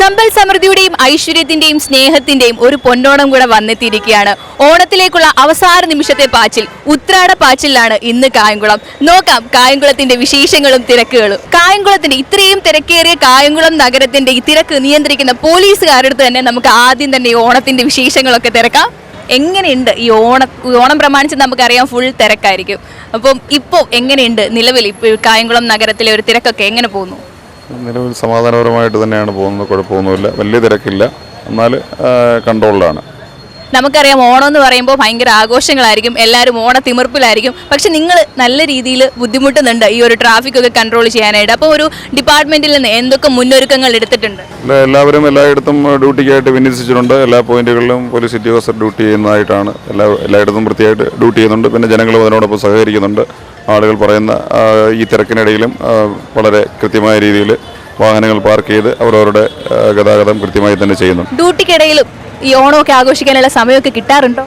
സമ്പൽ സമൃദ്ധിയുടെയും ഐശ്വര്യത്തിന്റെയും സ്നേഹത്തിന്റെയും ഒരു പൊന്നോണം കൂടെ വന്നെത്തിയിരിക്കുകയാണ്. ഓണത്തിലേക്കുള്ള അവസാന നിമിഷത്തെ പാച്ചിൽ, ഉത്രാട പാച്ചിലാണ് ഇന്ന് കായംകുളം. നോക്കാം കായംകുളത്തിന്റെ വിശേഷങ്ങളും തിരക്കുകളും. കായംകുളത്തിന്റെ ഇത്രയും തിരക്കേറിയ കായംകുളം നഗരത്തിന്റെ ഈ തിരക്ക് നിയന്ത്രിക്കുന്ന പോലീസുകാരുടെ തന്നെ നമുക്ക് ആദ്യം തന്നെ ഈ ഓണത്തിന്റെ വിശേഷങ്ങളൊക്കെ തിരക്കാം. എങ്ങനെയുണ്ട് ഈ ഓണം പ്രമാണിച്ച് നമുക്കറിയാം ഫുൾ തിരക്കായിരിക്കും. അപ്പം ഇപ്പോൾ എങ്ങനെയുണ്ട് നിലവിൽ ഇപ്പോൾ കായംകുളം നഗരത്തിലെ ഒരു തിരക്കൊക്കെ എങ്ങനെ പോകുന്നു? നിലവിൽ സമാധാനപരമായിട്ട് തന്നെയാണ് പോകുന്നത്, കുഴപ്പമൊന്നുമില്ല, വലിയ തിരക്കില്ല, എന്നാൽ കൺട്രോളിലാണ്. നമുക്കറിയാം ഓണം എന്ന് പറയുമ്പോൾ ഭയങ്കര ആഘോഷങ്ങളായിരിക്കും, എല്ലാവരും ഓണത്തിമിർപ്പിലായിരിക്കും. പക്ഷെ നിങ്ങൾ നല്ല രീതിയിൽ ബുദ്ധിമുട്ടുന്നുണ്ട് ഈ ഒരു ട്രാഫിക് ഒക്കെ കൺട്രോൾ ചെയ്യാനായിട്ട്. അപ്പോൾ ഒരു ഡിപ്പാർട്ട്മെന്റിൽ നിന്ന് എന്തൊക്കെ മുന്നൊരുക്കങ്ങൾ എടുത്തിട്ടുണ്ട്? എല്ലാവരും എല്ലായിടത്തും ഡ്യൂട്ടിക്കായിട്ട് വിന്യസിച്ചിട്ടുണ്ട്. എല്ലാ പോയിന്റുകളിലും പോലീസ് ഉദ്യോഗസ്ഥർ ഡ്യൂട്ടി ചെയ്യുന്നതായിട്ടാണ്. എല്ലായിടത്തും വൃത്തിയായിട്ട് ഡ്യൂട്ടി ചെയ്യുന്നുണ്ട്. പിന്നെ ജനങ്ങളും അതിനോടൊപ്പം സഹകരിക്കുന്നുണ്ട്. ആളുകൾ പറയുന്ന ഈ തിരക്കിനിടയിലും വളരെ കൃത്യമായ രീതിയിൽ വാഹനങ്ങൾ പാർക്ക് ചെയ്ത് അവരവരുടെ ഗതാഗതം കൃത്യമായി തന്നെ ചെയ്യുന്നു. ഡ്യൂട്ടിക്കിടയിലും ഈ ഓണമൊക്കെ ആഘോഷിക്കാനുള്ള സമയമൊക്കെ കിട്ടാറുണ്ടോ?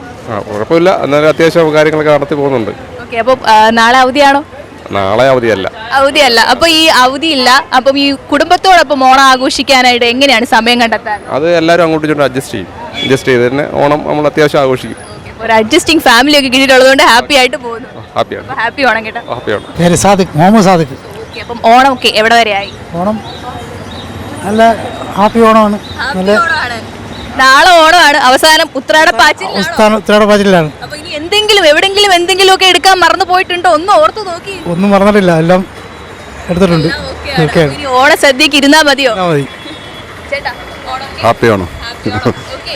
കുഴപ്പമില്ല, എന്നാലും അത്യാവശ്യം കാര്യങ്ങളൊക്കെ നടത്തി പോകുന്നുണ്ട്. ഓക്കെ, അപ്പോൾ നാളെ അവധിയാണോ? നാളെ അവധിയല്ല. അപ്പോൾ ഈ അവധിയില്ല. അപ്പം ഈ കുടുംബത്തോടൊപ്പം ഓണം ആഘോഷിക്കാനായിട്ട് എങ്ങനെയാണ് സമയം കണ്ടെത്താൻ? അത് എല്ലാവരും അങ്ങോട്ടും ഇങ്ങോട്ടും അഡ്ജസ്റ്റ് ചെയ്ത് തന്നെ ഓണം നമ്മൾ അത്യാവശ്യം ആഘോഷിക്കും. ഒരു അഡ്ജസ്റ്റിംഗ് ഫാമിലി ഒക്കെ കിട്ടിയിട്ടുള്ളതുകൊണ്ട് ഹാപ്പി ആയിട്ട് പോകുന്നു. ഹാപ്പിയാണ്. ഹാപ്പി ഓണം കേട്ടോ. ഹാപ്പിയാണ്. സാദിഖ്, മുഹമ്മദ് സാദിഖ്. അപ്പം ഓണം ഒക്കെ എവിടെ വരെ ആയി? ഓണം നല്ല ഹാപ്പി ഓണമാണ്. നാളെ ഓണമാണ്, അവസാനം ഉത്രാടപ്പാച്ചിലാണ്. അപ്പൊ ഇനി എന്തെങ്കിലും ഒക്കെ എടുക്കാൻ മറന്നു പോയിട്ടുണ്ടോ? ഒന്നും ഓർത്തു നോക്കി? ഒന്നും മറന്നിട്ടില്ല, എല്ലാം എടുത്തിട്ടുണ്ട്. ഓണസദ്യക്ക് ഇരുന്നാ മതിയോ? ഹാപ്പിയാണോ?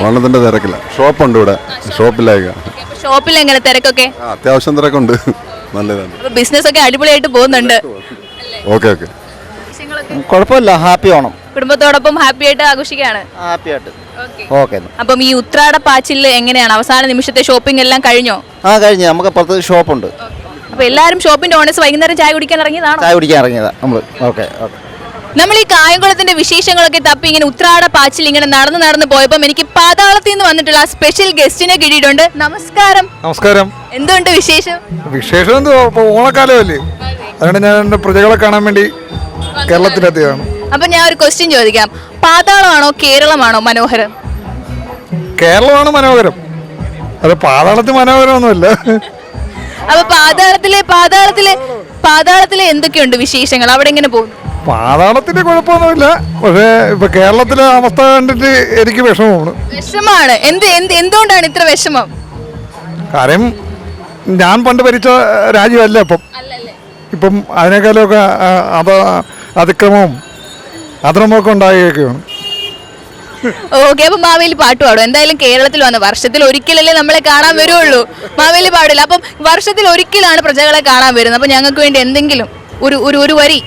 ഓണത്തിന്റെ തിരക്കില്ല. ഷോപ്പുണ്ട് ഇവിടെ, ഷോപ്പിലേക്ക്. ഷോപ്പിൽ എങ്ങനെ തിരക്കൊക്കെ? അത്യാവശ്യം തിരക്കുണ്ട്, നല്ലതാണ്. ബിസിനസ് ഒക്കെ അടിപൊളിയായിട്ട് പോകുന്നുണ്ട്. ഓക്കെ ഓക്കെ, കുഴപ്പമില്ല, ഹാപ്പി ഓണം. കുടുംബത്തോടൊപ്പം ഹാപ്പി ആയിട്ട് ആഘോഷിക്കുകയാണ്. ഹാപ്പി ആയിട്ട്. ഓക്കെ. അപ്പം ഈ ഉത്രാട പാച്ചിൽ എങ്ങനെയാണ്? അവസാന നിമിഷത്തെ ഷോപ്പിംഗ് എല്ലാം കഴിഞ്ഞോ? കഴിഞ്ഞു. നമുക്ക് പുറത്ത് ഷോപ്പുണ്ട്. അപ്പൊ എല്ലാവരും ഷോപ്പിന്റെ ഓണേഴ്സ് വൈകുന്നേരം ചായ കുടിക്കാൻ ഇറങ്ങിയതാ നമ്മള്. ഓക്കെ. നമ്മൾ ഈ കായംകുളത്തിന്റെ വിശേഷങ്ങളൊക്കെ തപ്പി ഇങ്ങനെ ഉത്രാട പാച്ചിൽ ഇങ്ങനെ നടന്നു പോയപ്പോൾ എനിക്ക് പാതാളത്തിൽ നിന്ന് വന്നിട്ടുള്ള ആ സ്പെഷ്യൽ ഗസ്റ്റിനെ കിട്ടിയിട്ടുണ്ട്. നമസ്കാരം. നമസ്കാരം. എന്തുകൊണ്ട് വിശേഷം? വിശേഷം എന്തോ, ഓണക്കാലമല്ലേ, അതുകൊണ്ട് ഞാൻ എൻ്റെ പ്രജകളെ കാണാൻ വേണ്ടി കേരളത്തിലെത്തിയതാണ്. അപ്പൊ ഞാൻ ഒരു ക്വസ്റ്റ്യൻ ചോദിക്കാം. പാതാളമാണോ കേരളമാണോ മനോഹരം? കേരളമാണ് മനോഹരം, അത് പാതാളത്തിൽ മനോഹരമൊന്നുമില്ല. അപ്പൊ പാതാളത്തിലെ എന്തൊക്കെയുണ്ട് വിശേഷങ്ങൾ? അവിടെ എങ്ങനെ പോകുന്നു? പാതാളത്തിന്റെ കുഴപ്പമൊന്നുമില്ല, പക്ഷേ ഇപ്പൊ കേരളത്തിലെ അവസ്ഥ കണ്ടിട്ട് എനിക്ക് വിഷമാണ്. എന്തുകൊണ്ടാണ് ഇത്ര വിഷമം? കാര്യം ഞാൻ പണ്ട് ഭരിച്ച രാജ്യമല്ല ഇപ്പം അതിനേക്കാളൊക്കെ അതിക്രമവും അക്രമമൊക്കെ ഉണ്ടായേക്കാണ്. ഓക്കെ, അപ്പൊ മാവേലി പാട്ട് പാടും. എന്തായാലും കേരളത്തിൽ വന്ന വർഷത്തിൽ ഒരിക്കലല്ലേ നമ്മളെ കാണാൻ വരുള്ളൂ. മാവേലി പാടില്ല. അപ്പം വർഷത്തിൽ ഒരിക്കലാണ് പ്രജകളെ കാണാൻ വരുന്നത്. അപ്പൊ ഞങ്ങൾക്ക് വേണ്ടി എന്തെങ്കിലും ഒരു വരി.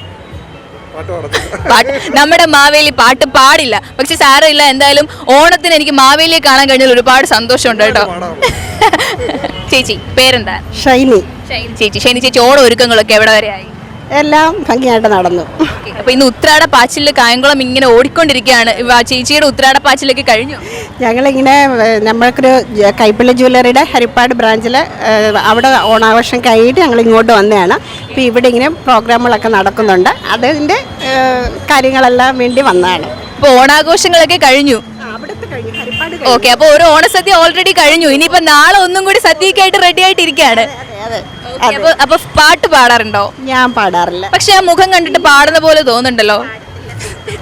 നമ്മുടെ മാവേലി പാട്ട് പാടില്ല, പക്ഷെ സാരമില്ല. എന്തായാലും ഓണത്തിന് എനിക്ക് മാവേലിയെ കാണാൻ കഴിഞ്ഞാൽ ഒരുപാട് സന്തോഷമുണ്ട് കേട്ടോ. ചേച്ചി പേരെന്താ? ഷൈനി. ഷൈനി ചേച്ചി, ഓണ ഒരുക്കങ്ങളൊക്കെ എവിടെ വരെ ആയി? എല്ലാം ഭംഗിയായിട്ട് നടന്നു. അപ്പൊ ഇന്ന് ഉത്രാട പാച്ചില് കായംകുളം ഇങ്ങനെ ഓടിക്കൊണ്ടിരിക്കുകയാണ്. ചേച്ചിയുടെ ഉത്രാട പാച്ചിലേക്ക് കഴിഞ്ഞു? ഞങ്ങളിങ്ങനെ നമ്മൾക്കൊരു കൈപ്പള്ളി ജ്വല്ലറിയുടെ ഹരിപ്പാട് ബ്രാഞ്ചിൽ അവിടെ ഓണാഘോഷം കഴിഞ്ഞിട്ട് ഞങ്ങൾ ഇങ്ങോട്ട് വന്നതാണ്. അപ്പോൾ ഇവിടെ ഇങ്ങനെ പ്രോഗ്രാമുകളൊക്കെ നടക്കുന്നുണ്ട്, അതിൻ്റെ കാര്യങ്ങളെല്ലാം വേണ്ടി വന്നതാണ്. അപ്പോൾ ഓണാഘോഷങ്ങളൊക്കെ കഴിഞ്ഞു? ഓക്കെ, അപ്പോൾ ഒരു ഓണസദ്യ ഓൾറെഡി കഴിഞ്ഞു. ഇനിയിപ്പോ നാളെ ഒന്നും കൂടി സദ്യക്കായിട്ട് റെഡി ആയിട്ടിരിക്കുകയാണ്. അപ്പൊ പാട്ട് പാടാറുണ്ടോ? ഞാൻ പാടാറില്ല, പക്ഷെ ആ മുഖം കണ്ടിട്ട് പാടുന്ന പോലെ തോന്നുന്നുണ്ടല്ലോ.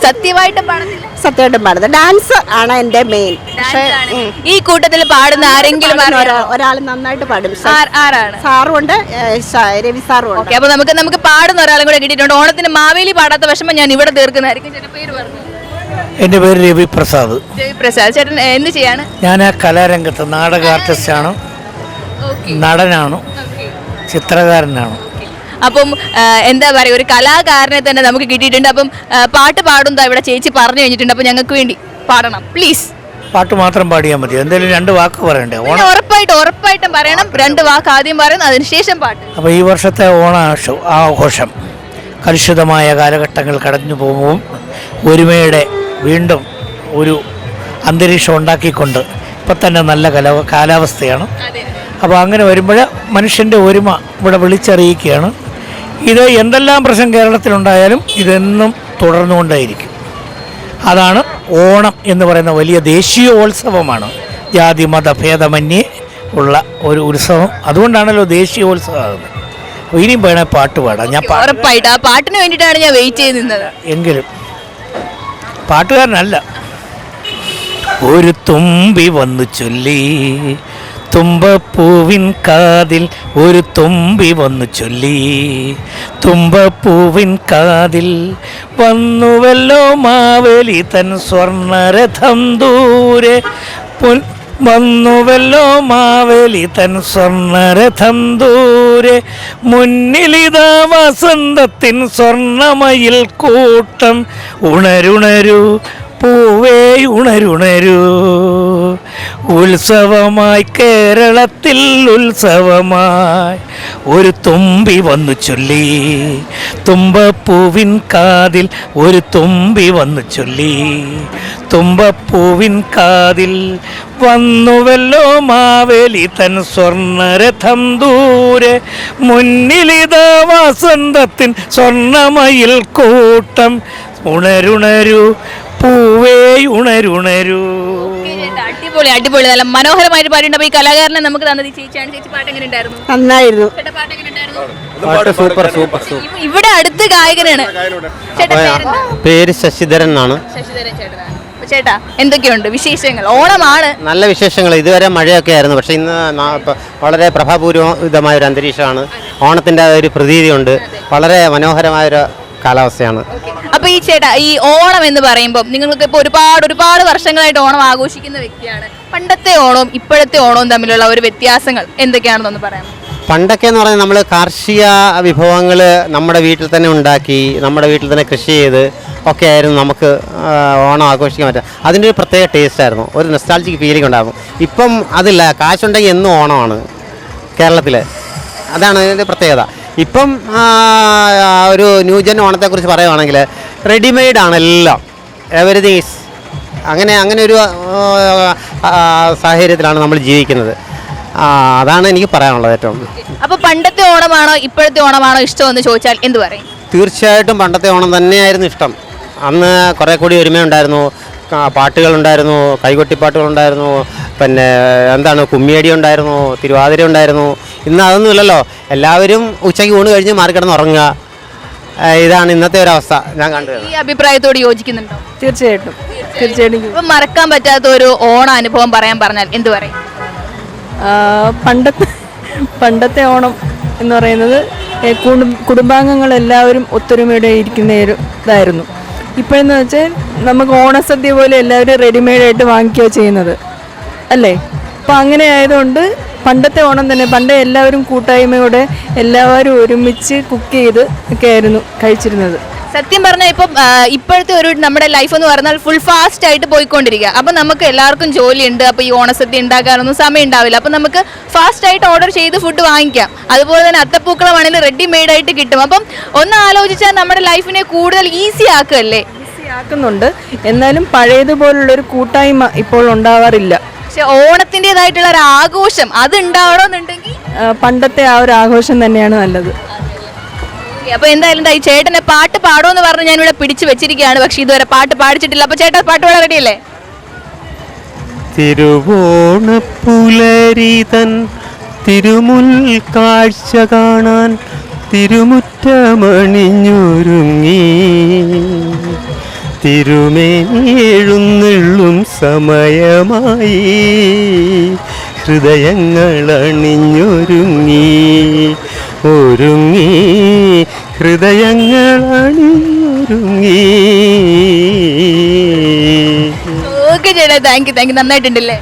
സത്യമായിട്ടും പാടുന്നത് ഡാൻസ് ആണ് എന്റെ മെയിൻ. ഈ കൂട്ടത്തിൽ പാടുന്ന ആരെങ്കിലും ഒരാൾ നന്നായിട്ട് പാടും. ആരാണ്? സാറും ഉണ്ട്, രവി സാറും ഉണ്ട്. അപ്പൊ നമുക്ക് പാടുന്ന ഒരാളും കൂടെ കിട്ടിയിട്ടുണ്ട്. ഓണത്തിന് മാവേലി പാടാത്ത വിഷമം ഞാൻ ഇവിടെ തീർക്കുന്നതായിരിക്കും. പേര് പറഞ്ഞു. എൻ്റെ പേര് രവി പ്രസാദ്. ചേട്ടൻ എന്ത് ചെയ്യാണ്? ഞാൻ കലാരംഗത്ത് നാടക ആർട്ടിസ്റ്റാണ്, നടനാണ്, ചിത്രകാരനാണ്. അപ്പം എന്താ പറയുക, ഒരു കലാകാരനെ തന്നെ നമുക്ക് കിട്ടിയിട്ടുണ്ട്. അപ്പം പാട്ട് പാടുന്നതാ ഇവിടെ ചേച്ചി പറഞ്ഞു കഴിഞ്ഞിട്ടുണ്ട്. അപ്പം ഞങ്ങൾക്ക് വേണ്ടി പാടണം പ്ലീസ്. പാട്ട് മാത്രം പാടിയാൽ മതി, എന്തെങ്കിലും 2 വാക്ക് പറയണ്ടേ? ഉറപ്പായിട്ടും പറയണം. 2 വാക്ക് ആദ്യം പറയുന്നു, അതിനുശേഷം പാട്ട്. അപ്പോൾ ഈ വർഷത്തെ ആഘോഷം കലുഷിതമായ കാലഘട്ടങ്ങൾ കടന്നു പോകുമ്പോൾ ഒരുമയുടെ വീണ്ടും ഒരു അന്തരീക്ഷം ഉണ്ടാക്കിക്കൊണ്ട് ഇപ്പം തന്നെ നല്ല കാലാവസ്ഥയാണ്. അപ്പോൾ അങ്ങനെ വരുമ്പോൾ മനുഷ്യൻ്റെ ഒരുമ ഇവിടെ വിളിച്ചറിയിക്കുകയാണ്. ഇത് എന്തെല്ലാം പ്രശ്നം കേരളത്തിലുണ്ടായാലും ഇതെന്നും തുടർന്നുകൊണ്ടേയിരിക്കും. അതാണ് ഓണം എന്ന് പറയുന്ന വലിയ ദേശീയോത്സവമാണ്. ജാതി മത ഭേദമന്യേ ഉള്ള ഒരു ഉത്സവം. അതുകൊണ്ടാണല്ലോ ദേശീയോത്സവം ആകുന്നത്. അപ്പോൾ ഇനിയും വേണേൽ പാട്ട് പാടാം. ഞാൻ ഉറപ്പായിട്ട് ആ പാട്ടിന് വേണ്ടിയിട്ടാണ് ഞാൻ വെയിറ്റ് ചെയ്ത് നിന്നത്. എങ്കിലും പാട്ടുകാരനല്ല. ഒരു തുമ്പി വന്നു ചൊല്ലി തുമ്പപ്പൂവിൻ കാതിൽ, ഒരു തുമ്പി വന്നു ചൊല്ലി തുമ്പപ്പൂവിൻ കാതിൽ, വന്നുവല്ലോ മാവേലി തൻ സ്വർണ്ണരഥം ദൂരെ, വന്നുവല്ലോ മാവേലി തൻ സ്വർണ്ണരഥം ദൂരെ, മുന്നിലിതാ വസന്തത്തിൻ സ്വർണ്ണമയിൽ കൂട്ടം, ഉണരുണരു പൂവേ ഉണരുണരൂ, ഉത്സവമായി കേരളത്തിൽ ഉത്സവമായി, ഒരു തുമ്പി വന്നു ചൊല്ലി തുമ്പപ്പൂവിൻ കാതിൽ, ഒരു തുമ്പി വന്നു ചൊല്ലി തുമ്പപ്പൂവിൻ കാതിൽ, വന്നുവല്ലോ മാവേലി തൻ സ്വർണ്ണരഥം ദൂരെ, മുന്നിലിതാ വസന്തത്തിൻ സ്വർണ്ണമയിൽ കൂട്ടം, ഉണരുണരൂ പൂവേ ഉണരുണരൂ. അടിപൊളി അടിപൊളി, നല്ല മനോഹരമായിട്ട് പാടിയുണ്ട്. അപ്പൊ ഈ കലാകാരനെ നമുക്ക് തന്നത് ഈ ചേച്ചിയാണ്. ചേച്ചി പാട്ട് എങ്ങനെ ഉണ്ടായിരുന്നു? നന്നായിരുന്നു. ചേട്ടാ പാട്ട് എങ്ങനെ ഉണ്ടായിരുന്നു? Super super super. ഇവിടെ അടുത്ത് ഗായകനാണ്. ചേട്ടാ പേരെന്താ? പേര് ശശിധരൻ എന്നാണ്. ശശിധരൻ ചേട്ടനാണ്. അപ്പൊ ചേട്ടാ എന്തൊക്കെയുണ്ട് വിശേഷങ്ങൾ? ഓണമാണ്. നല്ല വിശേഷങ്ങൾ. ഇതുവരെ മഴയൊക്കെ ആയിരുന്നു, പക്ഷേ ഇന്ന് വളരെ പ്രഭാപൂരിതമായ ഒരു അന്തരീക്ഷമാണ്. ഓണത്തിൻ്റെ ഒരു പ്രതീതിയുണ്ട്. വളരെ മനോഹരമായൊരു കാലാവസ്ഥയാണ്. അപ്പൊ ഈ ചേട്ടാ, ഈ ഓണം എന്ന് പറയുമ്പോൾ നിങ്ങൾക്ക് ഇപ്പോൾ ഒരുപാട് വർഷങ്ങളായിട്ട് ഓണം ആഘോഷിക്കുന്ന വ്യക്തിയാണ്. പണ്ടത്തെ ഓണവും ഇപ്പോഴത്തെ ഓണവും തമ്മിലുള്ള ഒരു വ്യത്യാസങ്ങൾ എന്തൊക്കെയാണെന്നൊന്ന് പറയാം. പണ്ടൊക്കെ എന്ന് പറഞ്ഞാൽ നമ്മൾ കാർഷിക വിഭവങ്ങൾ നമ്മുടെ വീട്ടിൽ തന്നെ ഉണ്ടാക്കി, നമ്മുടെ വീട്ടിൽ തന്നെ കൃഷി ചെയ്ത് ഒക്കെ ആയിരുന്നു നമുക്ക് ഓണം ആഘോഷിക്കാൻ പറ്റുക. അതിൻ്റെ ഒരു പ്രത്യേക ടേസ്റ്റ് ആയിരുന്നു, ഒരു നൊസ്റ്റാൾജിക് ഫീലിംഗ് ഉണ്ടാകും. ഇപ്പം അതില്ല. കാശുണ്ടെങ്കിൽ എന്നും ഓണമാണ് കേരളത്തിൽ. അതാണ് അതിൻ്റെ പ്രത്യേകത. ഇപ്പം ഒരു ന്യൂജൻ ഓണത്തെക്കുറിച്ച് പറയുകയാണെങ്കിൽ റെഡിമെയ്ഡാണ് എല്ലാം. എവരിതിങ് ഈസ് അങ്ങനെ ഒരു സാഹചര്യത്തിലാണ് നമ്മൾ ജീവിക്കുന്നത്. അതാണ് എനിക്ക് പറയാനുള്ളത് ഏറ്റവും. അപ്പോൾ പണ്ടത്തെ ഓണമാണോ ഇപ്പോഴത്തെ ഓണമാണോ ഇഷ്ടമെന്ന് ചോദിച്ചാൽ എന്ത് പറയും? തീർച്ചയായിട്ടും പണ്ടത്തെ ഓണം തന്നെയായിരുന്നു ഇഷ്ടം. അന്ന് കുറേ കൂടി ഒരുമയുണ്ടായിരുന്നു, പാട്ടുകളുണ്ടായിരുന്നു, കൈകൊട്ടിപ്പാട്ടുകളുണ്ടായിരുന്നു, പിന്നെ കുമ്മിയടി ഉണ്ടായിരുന്നു, തിരുവാതിര ഉണ്ടായിരുന്നു. ഇന്ന് അതൊന്നുമില്ലല്ലോ. എല്ലാവരും ഉച്ചയ്ക്ക് ഊണ് കഴിഞ്ഞ് മാറിക്കിടന്ന് ഉറങ്ങുക. ഇതാണ് ഇന്നത്തെ ഒരു അവസ്ഥ ഞാൻ കണ്ടത്. ഈ അഭിപ്രായത്തോട് യോജിക്കുന്നുണ്ടോ? തീർച്ചയായിട്ടും. ഇപ്പം മറക്കാൻ പറ്റാത്ത ഒരു ഓണ അനുഭവം പറഞ്ഞാൽ എന്ത് പറയും? പണ്ടത്തെ ഓണം എന്ന് പറയുന്നത് കുടുംബാംഗങ്ങളെല്ലാവരും ഒത്തൊരുമയോടെ ഇരിക്കുന്ന ഒരു ഇതായിരുന്നു. ഇപ്പോഴെന്ന് വെച്ചാൽ നമുക്ക് ഓണസദ്യ പോലെ എല്ലാവരും റെഡിമെയ്ഡായിട്ട് വാങ്ങിക്കുകയോ ചെയ്യുന്നത് അല്ലേ. അപ്പോൾ അങ്ങനെ ആയതുകൊണ്ട് പണ്ടത്തെ ഓണം തന്നെ, പണ്ട് എല്ലാവരും കൂട്ടായ്മയോടെ എല്ലാവരും ഒരുമിച്ച് കുക്ക് ചെയ്ത് ഒക്കെ ആയിരുന്നു കഴിച്ചിരുന്നത്. സത്യം പറഞ്ഞാൽ ഇപ്പോഴത്തെ ഒരു നമ്മുടെ ലൈഫ് എന്ന് പറഞ്ഞാൽ ഫുൾ ഫാസ്റ്റ് ആയിട്ട് പോയിക്കൊണ്ടിരിക്കുക. അപ്പം നമുക്ക് എല്ലാവർക്കും ജോലിയുണ്ട്. അപ്പോൾ ഈ ഓണസദ്യ ഉണ്ടാക്കാനൊന്നും സമയം ഉണ്ടാവില്ല. അപ്പം നമുക്ക് ഫാസ്റ്റ് ആയിട്ട് ഓർഡർ ചെയ്ത് ഫുഡ് വാങ്ങിക്കാം. അതുപോലെ തന്നെ അത്തപ്പൂക്കളമാണെങ്കിൽ റെഡിമെയ്ഡ് ആയിട്ട് കിട്ടും. അപ്പം ഒന്ന് ആലോചിച്ചാൽ നമ്മുടെ ലൈഫിനെ കൂടുതൽ ഈസി ആക്കുകയല്ലേ? ഈസി ആക്കുന്നുണ്ട്. എന്നാലും പഴയതുപോലുള്ളൊരു കൂട്ടായ്മ ഇപ്പോൾ ഉണ്ടാവാറില്ല. പക്ഷെ ഓണത്തിൻ്റെതായിട്ടുള്ള ഒരു ആഘോഷം അത് ഉണ്ടാവണമെന്നുണ്ടെങ്കിൽ പണ്ടത്തെ ആ ഒരു ആഘോഷം തന്നെയാണ് നല്ലത്. അപ്പൊ എന്തായാലും ഈ ചേട്ടനെ പാട്ട് പാടുമെന്ന് പറഞ്ഞ് ഞാൻ ഇവിടെ പിടിച്ചു വെച്ചിരിക്കുകയാണ്. പക്ഷെ ഇതുവരെ പാട്ട് പാടിച്ചിട്ടില്ല. അപ്പൊ ചേട്ടാ പാട്ട് പാടാൻ റെഡിയല്ലേ? തിരുവോണപ്പുലരിതൻ തിരുമുൽ കാഴ്ച കാണാൻ തിരുമുറ്റമണിഞ്ഞൊരുങ്ങി, തിരുമേഴുന്നെള്ളും സമയമായി, ഹൃദയങ്ങൾ അണിഞ്ഞൊരുങ്ങി, ഒരുങ്ങി ഹൃദയങ്ങൾ അണിഞ്ഞൊരുങ്ങി. ഓക്കെ ചേട്ടാ, താങ്ക് യു. നന്നായിട്ടുണ്ടല്ലേ?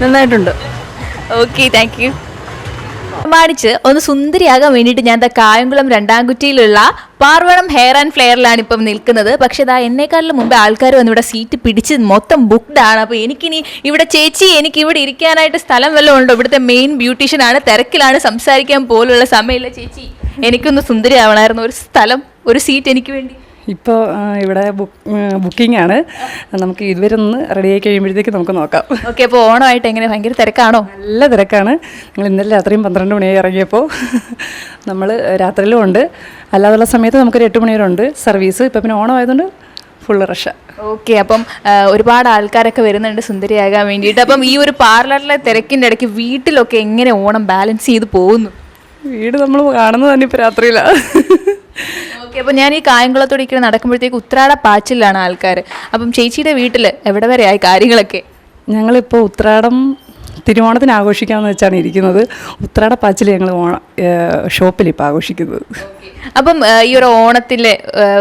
നന്നായിട്ടുണ്ട്. Okay, thank you. പ്രമാണിച്ച് ഒന്ന് സുന്ദരിയാകാൻ വേണ്ടിയിട്ട് ഞാൻ കായംകുളം രണ്ടാംകുറ്റിയിലുള്ള പാർവണം ഹെയർ ആൻഡ് ഫ്ലെയറിലാണ് ഇപ്പം നിൽക്കുന്നത്. പക്ഷേ എന്നെക്കാളിലും മുമ്പ് ആൾക്കാർ വന്ന് ഇവിടെ സീറ്റ് പിടിച്ച് മൊത്തം ബുക്ക്ഡ് ആണ്. അപ്പോൾ എനിക്കിനി ഇവിടെ ചേച്ചി എനിക്ക് ഇവിടെ ഇരിക്കാനായിട്ട് സ്ഥലം വല്ലതും ഉണ്ടോ? ഇവിടുത്തെ മെയിൻ ബ്യൂട്ടീഷ്യനാണ്, തിരക്കിലാണ്, സംസാരിക്കാൻ പോലുള്ള സമയമില്ല. ചേച്ചി എനിക്കൊന്ന് സുന്ദരിയാവണമായിരുന്നു, ഒരു സ്ഥലം, ഒരു സീറ്റ് എനിക്ക് വേണ്ടി. ഇപ്പോൾ ഇവിടെ ബുക്കിംഗ് ആണ്. നമുക്ക് ഇതുവരെ ഒന്ന് റെഡിയായി കഴിയുമ്പോഴത്തേക്ക് നമുക്ക് നോക്കാം. ഓക്കെ, അപ്പോൾ ഓണമായിട്ട് എങ്ങനെ ഭയങ്കര തിരക്കാണോ? നല്ല തിരക്കാണ്. ഞങ്ങൾ ഇന്നലെ രാത്രിയും 12 മണിയായി ഇറങ്ങിയപ്പോൾ നമ്മൾ രാത്രിയിലും ഉണ്ട്, അല്ലാതുള്ള സമയത്ത് നമുക്കൊരു 8 മണി വരെ ഉണ്ട് സർവീസ്. ഇപ്പോൾ പിന്നെ ഓണം ആയതുകൊണ്ട് ഫുള്ള് റഷാണ്. ഓക്കെ, അപ്പം ഒരുപാട് ആൾക്കാരൊക്കെ വരുന്നുണ്ട് സുന്ദരിയാകാൻ വേണ്ടിയിട്ട്. അപ്പം ഈ ഒരു പാർലറിലെ തിരക്കിൻ്റെ ഇടയ്ക്ക് വീട്ടിലൊക്കെ എങ്ങനെ ഓണം ബാലൻസ് ചെയ്ത് പോകുന്നു? വീട് നമ്മൾ കാണുന്നത് തന്നെ ഇപ്പോൾ രാത്രിയിലാണ്. ഓക്കെ, അപ്പം ഞാൻ ഈ കായംകുളത്തോടെ ഇങ്ങനെ നടക്കുമ്പോഴത്തേക്ക് ഉത്രാട പാച്ചിലാണ് ആൾക്കാർ. അപ്പം ചേച്ചിയുടെ വീട്ടിൽ എവിടെ വരെ ആയി കാര്യങ്ങളൊക്കെ? ഞങ്ങളിപ്പോൾ ഉത്രാടം തിരുവോണത്തിന് ആഘോഷിക്കാമെന്ന് വെച്ചാണ് ഇരിക്കുന്നത്. ഉത്രാടപ്പാച്ചിൽ ഞങ്ങൾ ഷോപ്പിൽ ഇപ്പോൾ ആഘോഷിക്കുന്നത്. അപ്പം ഈ ഒരു ഓണത്തിലെ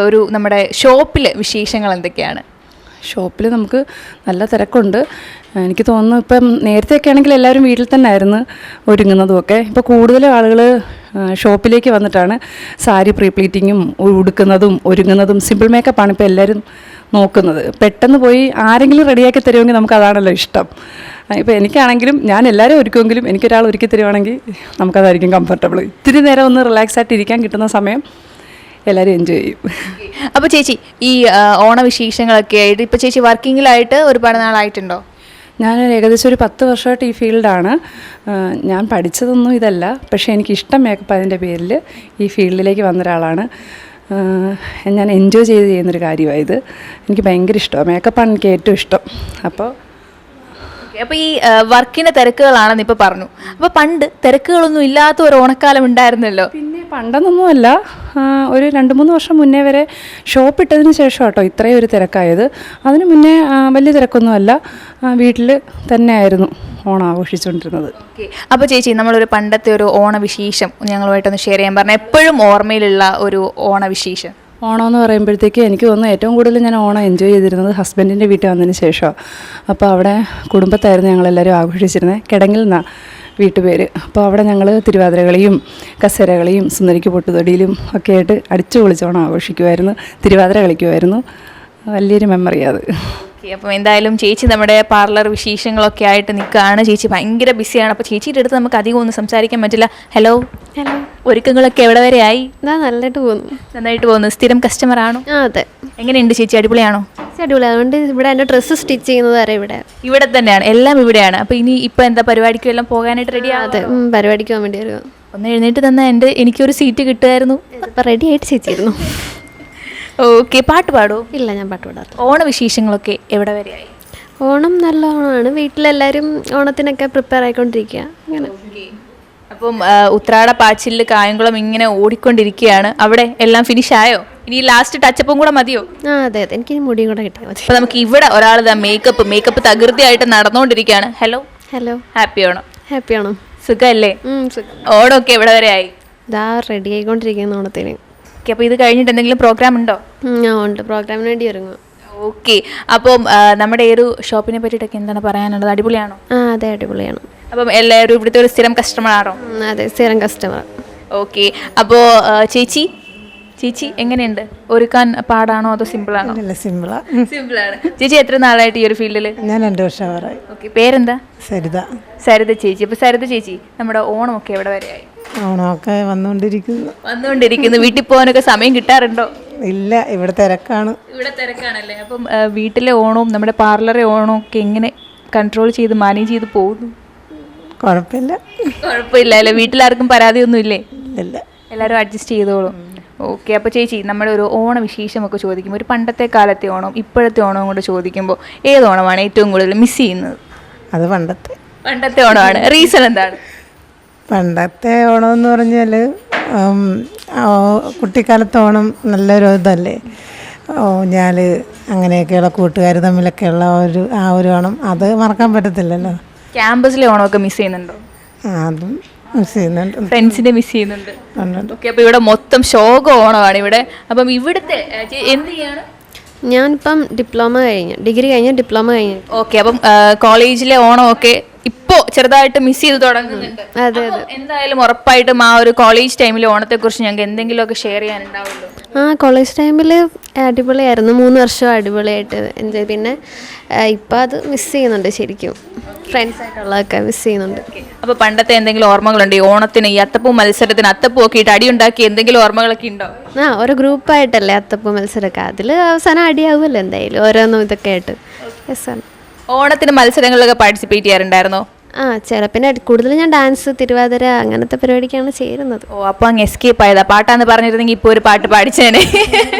ഒരു നമ്മുടെ ഷോപ്പിലെ വിശേഷങ്ങൾ എന്തൊക്കെയാണ്? ഷോപ്പിൽ നമുക്ക് നല്ല തിരക്കുണ്ട്. എനിക്ക് തോന്നുന്നു ഇപ്പം നേരത്തെയൊക്കെ ആണെങ്കിൽ എല്ലാവരും വീട്ടിൽ തന്നെ ആയിരുന്നു ഒരുങ്ങുന്നതുമൊക്കെ. ഇപ്പോൾ കൂടുതലും ആളുകൾ ഷോപ്പിലേക്ക് വന്നിട്ടാണ് സാരി പ്രീപ്ലീറ്റിങ്ങും ഉടുക്കുന്നതും ഒരുങ്ങുന്നതും. സിമ്പിൾ മേക്കപ്പാണ് ഇപ്പോൾ എല്ലാവരും നോക്കുന്നത്. പെട്ടെന്ന് പോയി ആരെങ്കിലും റെഡിയാക്കി തരുമെങ്കിൽ നമുക്ക് അതാണല്ലോ ഇഷ്ടം. ഇപ്പോൾ എനിക്കാണെങ്കിലും ഞാൻ എല്ലാവരും ഒരുക്കുമെങ്കിലും എനിക്കൊരാൾ ഒരുക്കി തരുവാണെങ്കിൽ നമുക്കതായിരിക്കും കംഫർട്ടബിൾ. ഇത്തിരി നേരം ഒന്ന് റിലാക്സ് ആയിട്ട് ഇരിക്കാൻ കിട്ടുന്ന സമയം എല്ലാവരും എൻജോയ് ചെയ്യും. അപ്പോൾ ചേച്ചി ഈ ഓണവിശേഷങ്ങളൊക്കെ ആയിട്ട് ഇപ്പോൾ ചേച്ചി വർക്കിങ്ങിലായിട്ട് ഒരുപാട് നാളായിട്ടുണ്ടോ? ഞാൻ ഏകദേശം ഒരു 10 വർഷമായിട്ട് ഈ ഫീൽഡാണ്. ഞാൻ പഠിച്ചതൊന്നും ഇതല്ല, പക്ഷേ എനിക്കിഷ്ടം മേക്കപ്പ് അതിൻ്റെ പേരിൽ ഈ ഫീൽഡിലേക്ക് വന്ന ഒരാളാണ്. ഞാൻ എൻജോയ് ചെയ്ത് ചെയ്യുന്നൊരു കാര്യമായത്. എനിക്ക് ഭയങ്കര ഇഷ്ടമാണ് മേക്കപ്പാണ് എനിക്ക് ഏറ്റവും ഇഷ്ടം. അപ്പോൾ അപ്പോൾ ഈ വർക്കിൻ്റെ തിരക്കുകളാണെന്ന് ഇപ്പോൾ പറഞ്ഞു. അപ്പോൾ പണ്ട് തിരക്കുകളൊന്നും ഇല്ലാത്ത ഒരു ഓണക്കാലം ഉണ്ടായിരുന്നല്ലോ. പിന്നെ പണ്ടെന്നൊന്നുമല്ല, ഒരു 2-3 വർഷം മുന്നേ വരെ ഷോപ്പ് ഇട്ടതിന് ശേഷം കേട്ടോ ഇത്രയും ഒരു തിരക്കായത്. അതിന് മുന്നേ വലിയ തിരക്കൊന്നുമല്ല, വീട്ടിൽ തന്നെയായിരുന്നു ഓണം ആഘോഷിച്ചുകൊണ്ടിരുന്നത്. ഓക്കെ, അപ്പോൾ ചേച്ചി നമ്മളൊരു പണ്ടത്തെ ഒരു ഓണവിശേഷം ഞങ്ങളുമായിട്ടൊന്ന് ഷെയർ ചെയ്യാൻ പറഞ്ഞാൽ എപ്പോഴും ഓർമ്മയിലുള്ള ഒരു ഓണവിശേഷം. ഓണം എന്ന് പറയുമ്പോഴത്തേക്ക് എനിക്ക് തോന്നുന്നു ഏറ്റവും കൂടുതൽ ഞാൻ ഓണം എൻജോയ് ചെയ്തിരുന്നത് ഹസ്ബൻഡിൻ്റെ വീട്ടിൽ വന്നതിന് ശേഷമാണ്. അപ്പോൾ അവിടെ കുടുംബത്തായിരുന്നു ഞങ്ങളെല്ലാവരും ആഘോഷിച്ചിരുന്നത്. കിടങ്ങിൽ നിന്നാണ് വീട്ടുപേര്. അപ്പോൾ അവിടെ ഞങ്ങൾ തിരുവാതിരകളിയും കസേരകളിയും സുന്ദരിക്ക് പൊട്ടുതൊടിയിലും ഒക്കെ ആയിട്ട് അടിച്ചു പൊളിച്ച് ഓണം ആഘോഷിക്കുമായിരുന്നു. തിരുവാതിര കളിക്കുമായിരുന്നു. വലിയൊരു മെമ്മറി അത്. ഓക്കെ, അപ്പം എന്തായാലും ചേച്ചി നമ്മുടെ പാർലർ വിശേഷങ്ങളൊക്കെ ആയിട്ട് നിൽക്കുകയാണ്. ചേച്ചി ഭയങ്കര ബിസിയാണ്. അപ്പോൾ ചേച്ചിയുടെ അടുത്ത് നമുക്ക് അധികം ഒന്നും സംസാരിക്കാൻ പറ്റില്ല. ഹലോ ഹലോ, ഒരുക്കങ്ങളൊക്കെ എവിടെ വരെ ആയി? നന്നായിട്ട് പോകുന്നു. നന്നായിട്ട് പോകുന്നു. സ്ഥിരം കസ്റ്റമർ ആണോ? അതെ. എങ്ങനെയുണ്ട് ചേച്ചി, അടിപൊളിയാണോ? അടിപൊളി. അതുകൊണ്ട് ഇവിടെ എൻ്റെ ഡ്രസ്സ് സ്റ്റിച്ച് ചെയ്യുന്നത് വരെ ഇവിടെ തന്നെയാണ്, എല്ലാം ഇവിടെയാണ്. അപ്പോൾ ഇപ്പം എന്താ പരിപാടിക്കും എല്ലാം പോകാനായിട്ട് റെഡി? അതെ, പരിപാടിക്ക് പോകാൻ വേണ്ടി വരുമോ? ഒന്ന് എഴുന്നേറ്റ് തന്നാൽ എനിക്കൊരു സീറ്റ് കിട്ടുമായിരുന്നു. ഇപ്പം റെഡി ആയിട്ട് ചേച്ചിരുന്നു. ഓക്കെ, പാട്ട് പാടോ? ഇല്ല, ഞാൻ പാട്ട് പാടാറ്. ഓണവിശേഷങ്ങളൊക്കെ എവിടെ വരെയായി? ഓണം നല്ല ഓണമാണ്. വീട്ടിലെല്ലാവരും ഓണത്തിനൊക്കെ പ്രിപ്പയർ ആയിക്കൊണ്ടിരിക്കുക. അങ്ങനെ അപ്പം ഉത്രാട പാച്ചിലിൽ കായംകുളം ഇങ്ങനെ ഓടിക്കൊണ്ടിരിക്കുകയാണ്. അവിടെ എല്ലാം ഫിനിഷ് ആയോ? ഇനി ലാസ്റ്റ് ടച്ചപ്പും കൂടെ മതിയോ? അതെ അതെ, എനിക്ക് മുടിയും കൂടെ കിട്ടിയാൽ മതി. അപ്പോൾ നമുക്ക് ഇവിടെ ഒരാൾ മേക്കപ്പ് തകൃതിയായിട്ട് നടന്നുകൊണ്ടിരിക്കുകയാണ്. Hello hello, happy Onam. Happy Onam. സുഖമല്ലേ? സുഖം. ഓണമൊക്കെ എവിടെ വരെ ആയി? ഇതാ റെഡി ആയിക്കൊണ്ടിരിക്കുന്ന ഓണത്തിന്. ഓക്കെ, അപ്പോൾ ഇത് കഴിഞ്ഞിട്ട് എന്തെങ്കിലും പ്രോഗ്രാം ഉണ്ടോ? ഉണ്ട്, പ്രോഗ്രാമിന് വേണ്ടി ഇറങ്ങും. ഓക്കെ, അപ്പം നമ്മുടെ ഈ ഒരു ഷോപ്പിനെ പറ്റിയിട്ടൊക്കെ എന്താണ് പറയാനുള്ളത്? അടിപൊളിയാണോ? അതെ, അടിപൊളിയാണ്. അപ്പം എല്ലാവരും ഇവിടുത്തെ ഒരു സ്ഥിരം കസ്റ്റമർ ആണോ? അതെ, സ്ഥിരം കസ്റ്റമർ. ഓക്കെ, അപ്പോൾ ചേച്ചി എങ്ങനെയുണ്ട്? ഒരുക്കാൻ പാടാണോ അതോ സിമ്പിളാണോ? സിമ്പിളാണ്. ചേച്ചി എത്ര നാളായിട്ട് ഈ ഒരു ഫീൽഡിൽ? ഞാൻ 2 വർഷമായി. ഓക്കെ, പേരെന്താ? സരിത ചേച്ചി. അപ്പോൾ സരിത ചേച്ചി, നമ്മുടെ ഓണമൊക്കെ എവിടെ വരെയായി? ഓണമൊക്കെ വന്നുകൊണ്ടിരിക്കുന്നു. വീട്ടിൽ പോകാനൊക്കെ സമയം കിട്ടാറുണ്ടോ? ഇല്ല, ഇവിടെ തിരക്കാണ്. ഇവിടെ തിരക്കാണല്ലേ. അപ്പം വീട്ടിലെ ഓണവും നമ്മുടെ പാർലറെ ഓണവും ഒക്കെ എങ്ങനെ കൺട്രോൾ ചെയ്ത് മാനേജ് ചെയ്ത് പോകുന്നു? കുഴപ്പമില്ല അല്ലേ? വീട്ടിലാർക്കും പരാതിയൊന്നും ഇല്ലേ? ഇല്ല, എല്ലാവരും അഡ്ജസ്റ്റ് ചെയ്തോളും. ഓക്കെ, അപ്പോൾ ചേച്ചി നമ്മുടെ ഒരു ഓണവിശേഷമൊക്കെ ചോദിക്കുമ്പോൾ ഒരു പണ്ടത്തെ കാലത്തെ ഓണം ഇപ്പോഴത്തെ ഓണവും കൂടെ ചോദിക്കുമ്പോൾ ഏത് ഓണമാണ് ഏറ്റവും കൂടുതൽ മിസ് ചെയ്യുന്നത്? അത് പണ്ടത്തെ ഓണമാണ്. റീസൺ എന്താണ്? പണ്ടത്തെ ഓണം എന്ന് പറഞ്ഞാൽ കുട്ടിക്കാലത്തെ ഓണം നല്ലൊരു ഇതല്ലേ. ഊഞ്ഞാൽ അങ്ങനെയൊക്കെയുള്ള കൂട്ടുകാർ തമ്മിലൊക്കെയുള്ള ഒരു ഓണം അത് മറക്കാൻ പറ്റത്തില്ലല്ലോ. ക്യാമ്പസിലെ ഓണമൊക്കെ മിസ് ചെയ്യുന്നുണ്ടോ? അതും മിസ് ചെയ്യുന്നുണ്ട്. ഫ്രണ്ട്സിനെ മിസ് ചെയ്യുന്നുണ്ട്. ഓക്കെ, അപ്പോൾ ഇവിടെ മൊത്തം ശോക ഓണമാണ് ഇവിടെ. അപ്പം ഇവിടുത്തെ എന്ത് ചെയ്യാണ്? ഞാനിപ്പം ഡിഗ്രി കഴിഞ്ഞ് ഡിപ്ലോമ കഴിഞ്ഞു. ഓക്കെ, അപ്പം കോളേജിലെ ഓണമൊക്കെ ഇപ്പോൾ ചെറുതായിട്ട് മിസ് ചെയ്ത് തുടങ്ങുന്നുണ്ട്. അതെ അതെ, എന്തായാലും ഉറപ്പായിട്ടും ആ ഒരു കോളേജ് ടൈമിലെ ഓണത്തെക്കുറിച്ച് ഞങ്ങൾക്ക് എന്തെങ്കിലുമൊക്കെ ഷെയർ ചെയ്യാനുണ്ടാവുമല്ലോ. കോളേജ് ടൈമിൽ അടിപൊളിയായിരുന്നു. 3 വർഷം അടിപൊളിയായിട്ട് എൻജോയ്. പിന്നെ ഇപ്പം അത് മിസ് ചെയ്യുന്നുണ്ട് ശരിക്കും. ഫ്രണ്ട്സായിട്ടുള്ളതൊക്കെ മിസ് ചെയ്യുന്നുണ്ട്. അപ്പോൾ പണ്ടത്തെ എന്തെങ്കിലും ഓർമ്മകളുണ്ട്? ഈ ഓണത്തിന് ഈ അത്തപ്പൂ മത്സരത്തിന് അത്തപ്പൂ ഒക്കെ ഇട്ട് അടിയുണ്ടാക്കി എന്തെങ്കിലും ഓർമ്മകളൊക്കെ ഉണ്ടോ? ഒരു ഗ്രൂപ്പായിട്ടല്ലേ അത്തപ്പൂ മത്സരമൊക്കെ. അതിൽ അവസാനം അടിയാവുമല്ലോ എന്തായാലും, ഓരോന്നും ഇതൊക്കെ ആയിട്ട്. യെസ് ആണ്. ഓണത്തിന് മത്സരങ്ങളിലൊക്കെ പാർട്ടിസിപ്പേറ്റ് ചെയ്യാറുണ്ടായിരുന്നോ? പിന്നെ കൂടുതലും ഞാൻ ഡാൻസ്, തിരുവാതിര അങ്ങനത്തെ പരിപാടിക്കാണ് ചേരുന്നത്. ഓ, അപ്പോൾ അങ്ങ് എസ്കേപ്പ് ആയതാ. പാട്ടാന്ന് പറഞ്ഞിരുന്നെങ്കിൽ ഇപ്പോൾ ഒരു പാട്ട് പാടിച്ചേനെ.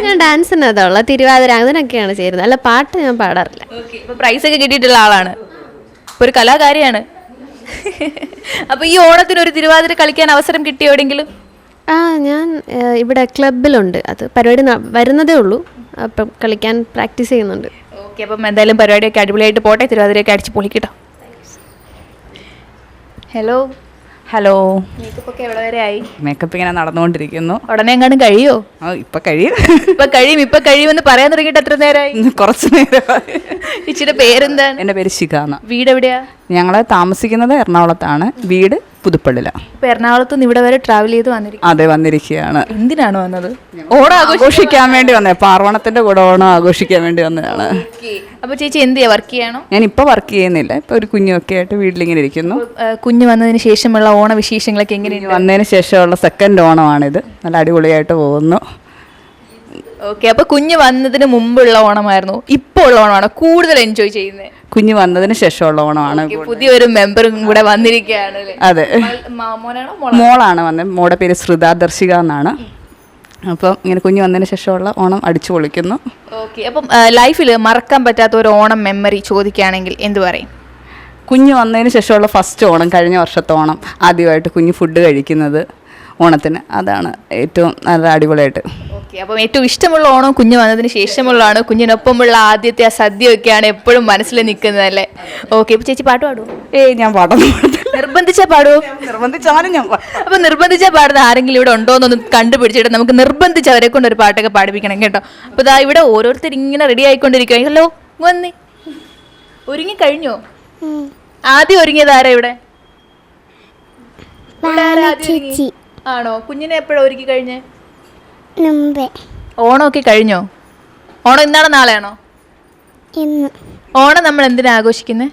ഞാൻ ഡാൻസിന് അതുള്ള തിരുവാതിര അങ്ങനെയൊക്കെയാണ് ചേരുന്നത്, അല്ല പാട്ട് ഞാൻ പാടാറില്ല. ഓക്കെ, ഇപ്പോൾ പ്രൈസൊക്കെ കിട്ടിയിട്ടുള്ള ആളാണ്, ഇപ്പോൾ ഒരു കലാകാരിയാണ്. അപ്പോൾ ഈ ഓണത്തിന് ഒരു തിരുവാതിര കളിക്കാൻ അവസരം കിട്ടിയോ എവിടെയെങ്കിലും? ഞാൻ ഇവിടെ ക്ലബിലുണ്ട്, അത് പരിപാടി വരുന്നതേ ഉള്ളൂ, അപ്പം കളിക്കാൻ പ്രാക്ടീസ് ചെയ്യുന്നുണ്ട്. ഓക്കെ, അപ്പം എന്തായാലും പരിപാടിയൊക്കെ അടിപൊളിയായിട്ട് പോട്ടെ, തിരുവാതിരയൊക്കെ അടിച്ച് പൊളിക്കട്ടോ. Hello hello. മേക്കപ്പ് ഒക്കെ എവിടെ വരെ ആയി? മേക്കപ്പ് ഇങ്ങനെ നടന്നുകൊണ്ടിരിക്കുന്നു. ഉടനെ എങ്ങാനും കഴിയോ? ഇപ്പം കഴിയും. ഇപ്പൊ കഴിയുമെന്ന് പറയാൻ തുടങ്ങിയിട്ട് എത്ര നേരമായി? കുറച്ച് നേരമായി. ഇച്ചിരി പേരെന്താണ്? എൻ്റെ പേര് ശിഖാന. വീട് എവിടെയാ? ഞങ്ങൾ താമസിക്കുന്നത് എറണാകുളത്താണ്, വീട് പുതുപ്പള്ളിലാണ്. ഇപ്പൊ എറണാകുളത്ത് നിന്ന് ഇവിടെ വരെ ട്രാവൽ ചെയ്ത് വന്നിരിക്കും? അതെ, വന്നിരിക്കുകയാണ്. എന്തിനാണ് വന്നത്? ഓണം ആഘോഷിക്കാൻ വേണ്ടി വന്നത്, പാർവണത്തിന്റെ കൂടെ ഓണം ആഘോഷിക്കാൻ വേണ്ടി വന്നതാണ്. അപ്പൊ ചേച്ചി എന്ത് ചെയ്യാ, വർക്ക് ചെയ്യണോ? ഞാൻ ഇപ്പൊ വർക്ക് ചെയ്യുന്നില്ല, ഇപ്പൊ ഒരു കുഞ്ഞൊക്കെ ആയിട്ട് വീട്ടിലിങ്ങനെ ഇരിക്കുന്നു. കുഞ്ഞ് വന്നതിന് ശേഷമുള്ള ഓണവിശേഷങ്ങളൊക്കെ എങ്ങനെയാണ്? വന്നതിന് ശേഷമുള്ള സെക്കൻഡ് ഓണമാണിത്, നല്ല അടിപൊളിയായിട്ട് പോകുന്നു. ഓക്കെ, അപ്പൊ കുഞ്ഞ് വന്നതിന് മുമ്പുള്ള ഓണമായിരുന്നു, ഇപ്പോൾ ഉള്ള ഓണമാണ് കൂടുതൽ എൻജോയ് ചെയ്യുന്നത്? കുഞ്ഞ് വന്നതിന് ശേഷമുള്ള ഓണമാണ്. പുതിയൊരു മെമ്പറും കൂടെ വന്നിരിക്കുകയാണ്. അതെ, മോളാണ് വന്നത്. മോളുടെ പേര് ശ്രുതാദർശിക എന്നാണ്. അപ്പം ഇങ്ങനെ കുഞ്ഞ് വന്നതിന് ശേഷമുള്ള ഓണം അടിച്ചു പൊളിക്കുന്നു. ഓക്കെ, അപ്പം ലൈഫിൽ മറക്കാൻ പറ്റാത്ത ഒരു ഓണം മെമ്മറി ചോദിക്കുകയാണെങ്കിൽ എന്ത് പറയും? കുഞ്ഞ് വന്നതിന് ശേഷമുള്ള ഫസ്റ്റ് ഓണം, കഴിഞ്ഞ വർഷത്തെ ഓണം, ആദ്യമായിട്ട് കുഞ്ഞ് ഫുഡ് കഴിക്കുന്നത് ഓണത്തിന്, അതാണ് ഏറ്റവും നല്ല അടിപൊളിയായിട്ട്. ഓക്കെ, അപ്പം ഏറ്റവും ഇഷ്ടമുള്ള ഓണം കുഞ്ഞ് വന്നതിന് ശേഷമുള്ളതാണ്. കുഞ്ഞിനൊപ്പമുള്ള ആദ്യത്തെ ആ സദ്യയൊക്കെയാണ് എപ്പോഴും മനസ്സിൽ നിൽക്കുന്നതല്ലേ? ഓക്കെ, ഇപ്പം ചേച്ചി പാട്ട് പാടുമോ? ഞാൻ പാടുന്നു. നിർബന്ധിച്ചാൽ പാടുമോ? നിർബന്ധിച്ചാലും ഞാൻ. അപ്പം നിർബന്ധിച്ചാൽ പാടുന്ന ആരെങ്കിലും ഇവിടെ ഉണ്ടോ എന്നൊന്ന് കണ്ടുപിടിച്ചിട്ട് നമുക്ക് നിർബന്ധിച്ച് അവരെ കൊണ്ട് ഒരു പാട്ടൊക്കെ പാടിപ്പിക്കണം കേട്ടോ. അപ്പോൾ ഇതാ ഇവിടെ ഓരോരുത്തർ ഇങ്ങനെ റെഡി ആയിക്കൊണ്ടിരിക്കുക. ഹലോ, വന്നേ, ഒരുങ്ങി കഴിഞ്ഞോ? ആദ്യം ഒരുങ്ങിയത് ആരാ ഇവിടെ? ആണോ? കുഞ്ഞിനെ എപ്പോഴാണ് ഒരുക്കി കഴിഞ്ഞേ? ഓണമൊക്കെ കഴിഞ്ഞോ? ഓണം ഇന്നാണോ നാളെയാണോ? ഓണം നമ്മൾ എന്തിനാ ആഘോഷിക്കുന്നത്?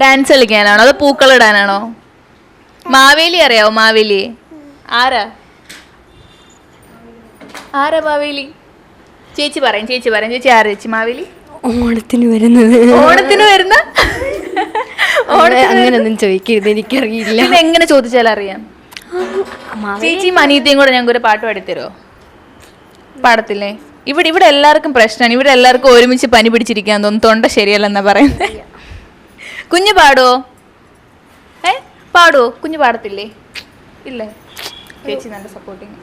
ഡാൻസ് കളിക്കാനാണോ അതോ പൂക്കൾ ഇടാനാണോ? മാവേലി അറിയാവോ? മാവേലിയെ ആരാ മാവേലി? ചേച്ചി പറയും ചേച്ചി ആരാ ചേച്ചി മാവേലി? ഓണത്തിന് വരുന്നത്. ഓണത്തിന് വരുന്ന? അങ്ങനെയൊന്നും ചോദിക്കരുത്, എനിക്കറിയില്ല. എങ്ങനെ ചോദിച്ചാൽ അറിയാം? ചേച്ചി മനീത്തയും കൂടെ ഞങ്ങൾക്ക് ഒരു പാട്ട് പാടിത്തരുമോ? പാടത്തില്ലേ? ഇവിടെ എല്ലാവർക്കും പ്രശ്നമാണ്. ഇവിടെ എല്ലാവർക്കും ഒരുമിച്ച് പനി പിടിച്ചിരിക്കാൻ തോന്നുന്നു, തൊണ്ട ശരിയല്ലെന്നാ പറയുന്നത്. കുഞ്ഞ് പാടുവോ? പാടുവോ? കുഞ്ഞ് പാടത്തില്ലേ? ഇല്ലേ? ചേച്ചി നല്ല സപ്പോർട്ടിങ്.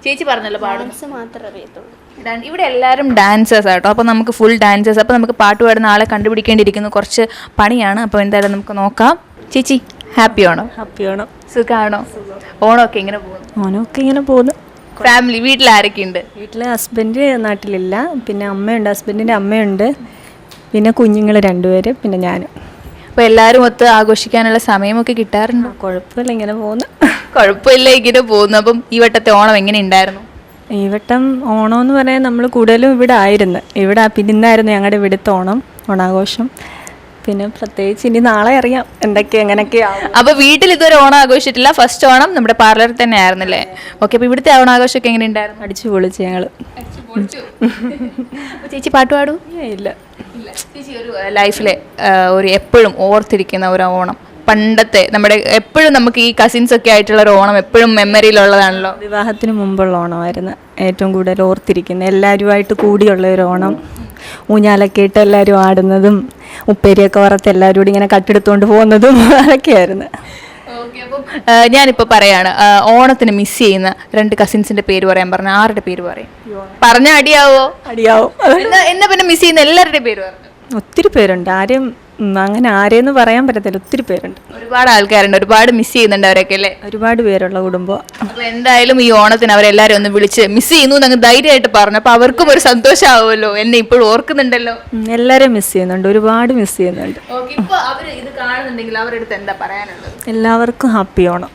ചേച്ചി പറഞ്ഞല്ലോ പാടുന്നത് മാത്രമേ അറിയത്തുള്ളൂ. ഇവിടെ എല്ലാവരും ഡാൻസേഴ്സ് ആട്ടോ. അപ്പോൾ നമുക്ക് ഫുൾ ഡാൻസേഴ്സ്. അപ്പോൾ നമുക്ക് പാട്ട് പാടുന്ന ആളെ കണ്ടുപിടിക്കേണ്ടിയിരിക്കുന്നു, കുറച്ച് പണിയാണ്. അപ്പോൾ എന്തായാലും നമുക്ക് നോക്കാം. ചേച്ചി ഹാപ്പി ആണോ? ഹാപ്പി ഓണം. സുഖമാണോ? ഓണമൊക്കെ എങ്ങനെ പോകുന്നു? ഓണമൊക്കെ ഇങ്ങനെ പോകുന്നു. ഫാമിലി വീട്ടിൽ ആരൊക്കെ ഉണ്ട്? വീട്ടിൽ ഹസ്ബൻഡ് നാട്ടിലില്ല, പിന്നെ അമ്മയുണ്ട്, ഹസ്ബൻഡിൻ്റെ അമ്മയുണ്ട്, പിന്നെ കുഞ്ഞുങ്ങൾ 2 പേര്, പിന്നെ ഞാൻ. അപ്പോൾ എല്ലാവരും ഒത്ത് ആഘോഷിക്കാനുള്ള സമയമൊക്കെ കിട്ടാറുണ്ടോ? കുഴപ്പമില്ല, ഇങ്ങനെ പോകുന്നു. കുഴപ്പമില്ല, ഇങ്ങനെ പോകുന്നു. അപ്പം ഈ വട്ടത്തെ ഓണം എങ്ങനെ ഉണ്ടായിരുന്നു? ഈ വട്ടം ഓണം എന്ന് പറയാൻ നമ്മൾ കൂടുതലും ഇവിടെ ആയിരുന്നു. പിന്നെ ഇന്നായിരുന്നു ഞങ്ങളുടെ ഇവിടുത്തെ ഓണാഘോഷം. പിന്നെ പ്രത്യേകിച്ച് ഇനി നാളെ അറിയാം എങ്ങനെയൊക്കെയാണ്. അപ്പോൾ വീട്ടിൽ ഇതുവരെ ഓണം ആഘോഷിച്ചിട്ടില്ല, ഫസ്റ്റ് ഓണം നമ്മുടെ പാർലറിൽ തന്നെ ആയിരുന്നല്ലേ? ഓക്കെ, അപ്പോൾ ഇവിടുത്തെ ഓണാഘോഷമൊക്കെ എങ്ങനെ ഉണ്ടായിരുന്നു? അടിച്ചു പൊളിച്ച് ഞങ്ങൾ. ചേച്ചി പാട്ട് പാടൂ? ഇല്ല. ചേച്ചി ഒരു ലൈഫിലെ ഒരു എപ്പോഴും ഓർത്തിരിക്കുന്ന ഒരു ഓണം, പണ്ടത്തെ നമ്മുടെ എപ്പോഴും നമുക്ക് ഈ കസിൻസ് ഒക്കെ ആയിട്ടുള്ള ഒരു ഓണം എപ്പോഴും മെമ്മറിയിലുള്ളതാണല്ലോ. വിവാഹത്തിന് മുമ്പുള്ള ഓണമായിരുന്നു ഏറ്റവും കൂടുതൽ ഓർത്തിരിക്കുന്നത്. എല്ലാവരുമായിട്ട് കൂടിയുള്ള ഒരു ഓണം, ഊഞ്ഞാലൊക്കെ ഇട്ട് എല്ലാവരും ആടുന്നതും ഉപ്പേരിയൊക്കെ വറുത്ത് എല്ലാവരും കൂടി ഇങ്ങനെ കട്ടെടുത്തുകൊണ്ട് പോകുന്നതും അതൊക്കെയായിരുന്നു. ഓക്കെ, അപ്പം ഞാനിപ്പോൾ പറയാണ്, ഓണത്തിന് മിസ് ചെയ്യുന്ന 2 കസിൻസിൻ്റെ പേര് പറയാൻ പറഞ്ഞാൽ ആരുടെ പേര് പറയും? പറഞ്ഞാൽ അടിയാവോ? അടിയാവും. എന്നാ പിന്നെ മിസ് ചെയ്യുന്ന എല്ലാവരുടെയും പേര് പറഞ്ഞു. ഒത്തിരി പേരുണ്ട്, അങ്ങനെ ആരെയെന്ന് പറയാൻ പറ്റത്തില്ല, ഒത്തിരി പേരുണ്ട്, ഒരുപാട് ആൾക്കാരുണ്ട്, ഒരുപാട് മിസ് ചെയ്യുന്നുണ്ട് അവരൊക്കെ അല്ലേ? ഒരുപാട് പേരുള്ള കുടുംബം. അപ്പോൾ എന്തായാലും ഈ ഓണത്തിന് അവരെല്ലാവരും ഒന്ന് വിളിച്ച് മിസ് ചെയ്യുന്നു എന്നങ്ങ് ധൈര്യമായിട്ട് പറഞ്ഞു. അപ്പോൾ അവർക്കും ഒരു സന്തോഷമാവുമല്ലോ, എന്നെ ഇപ്പോഴും ഓർക്കുന്നുണ്ടല്ലോ. എല്ലാവരും മിസ് ചെയ്യുന്നുണ്ട്, ഒരുപാട് മിസ് ചെയ്യുന്നുണ്ട്. ഇപ്പോൾ അവർ ഇത് കാണുന്നുണ്ടെങ്കിൽ അവരുടെ അടുത്ത് എന്താ പറയാനുള്ളത്? എല്ലാവർക്കും ഹാപ്പി ഓണം.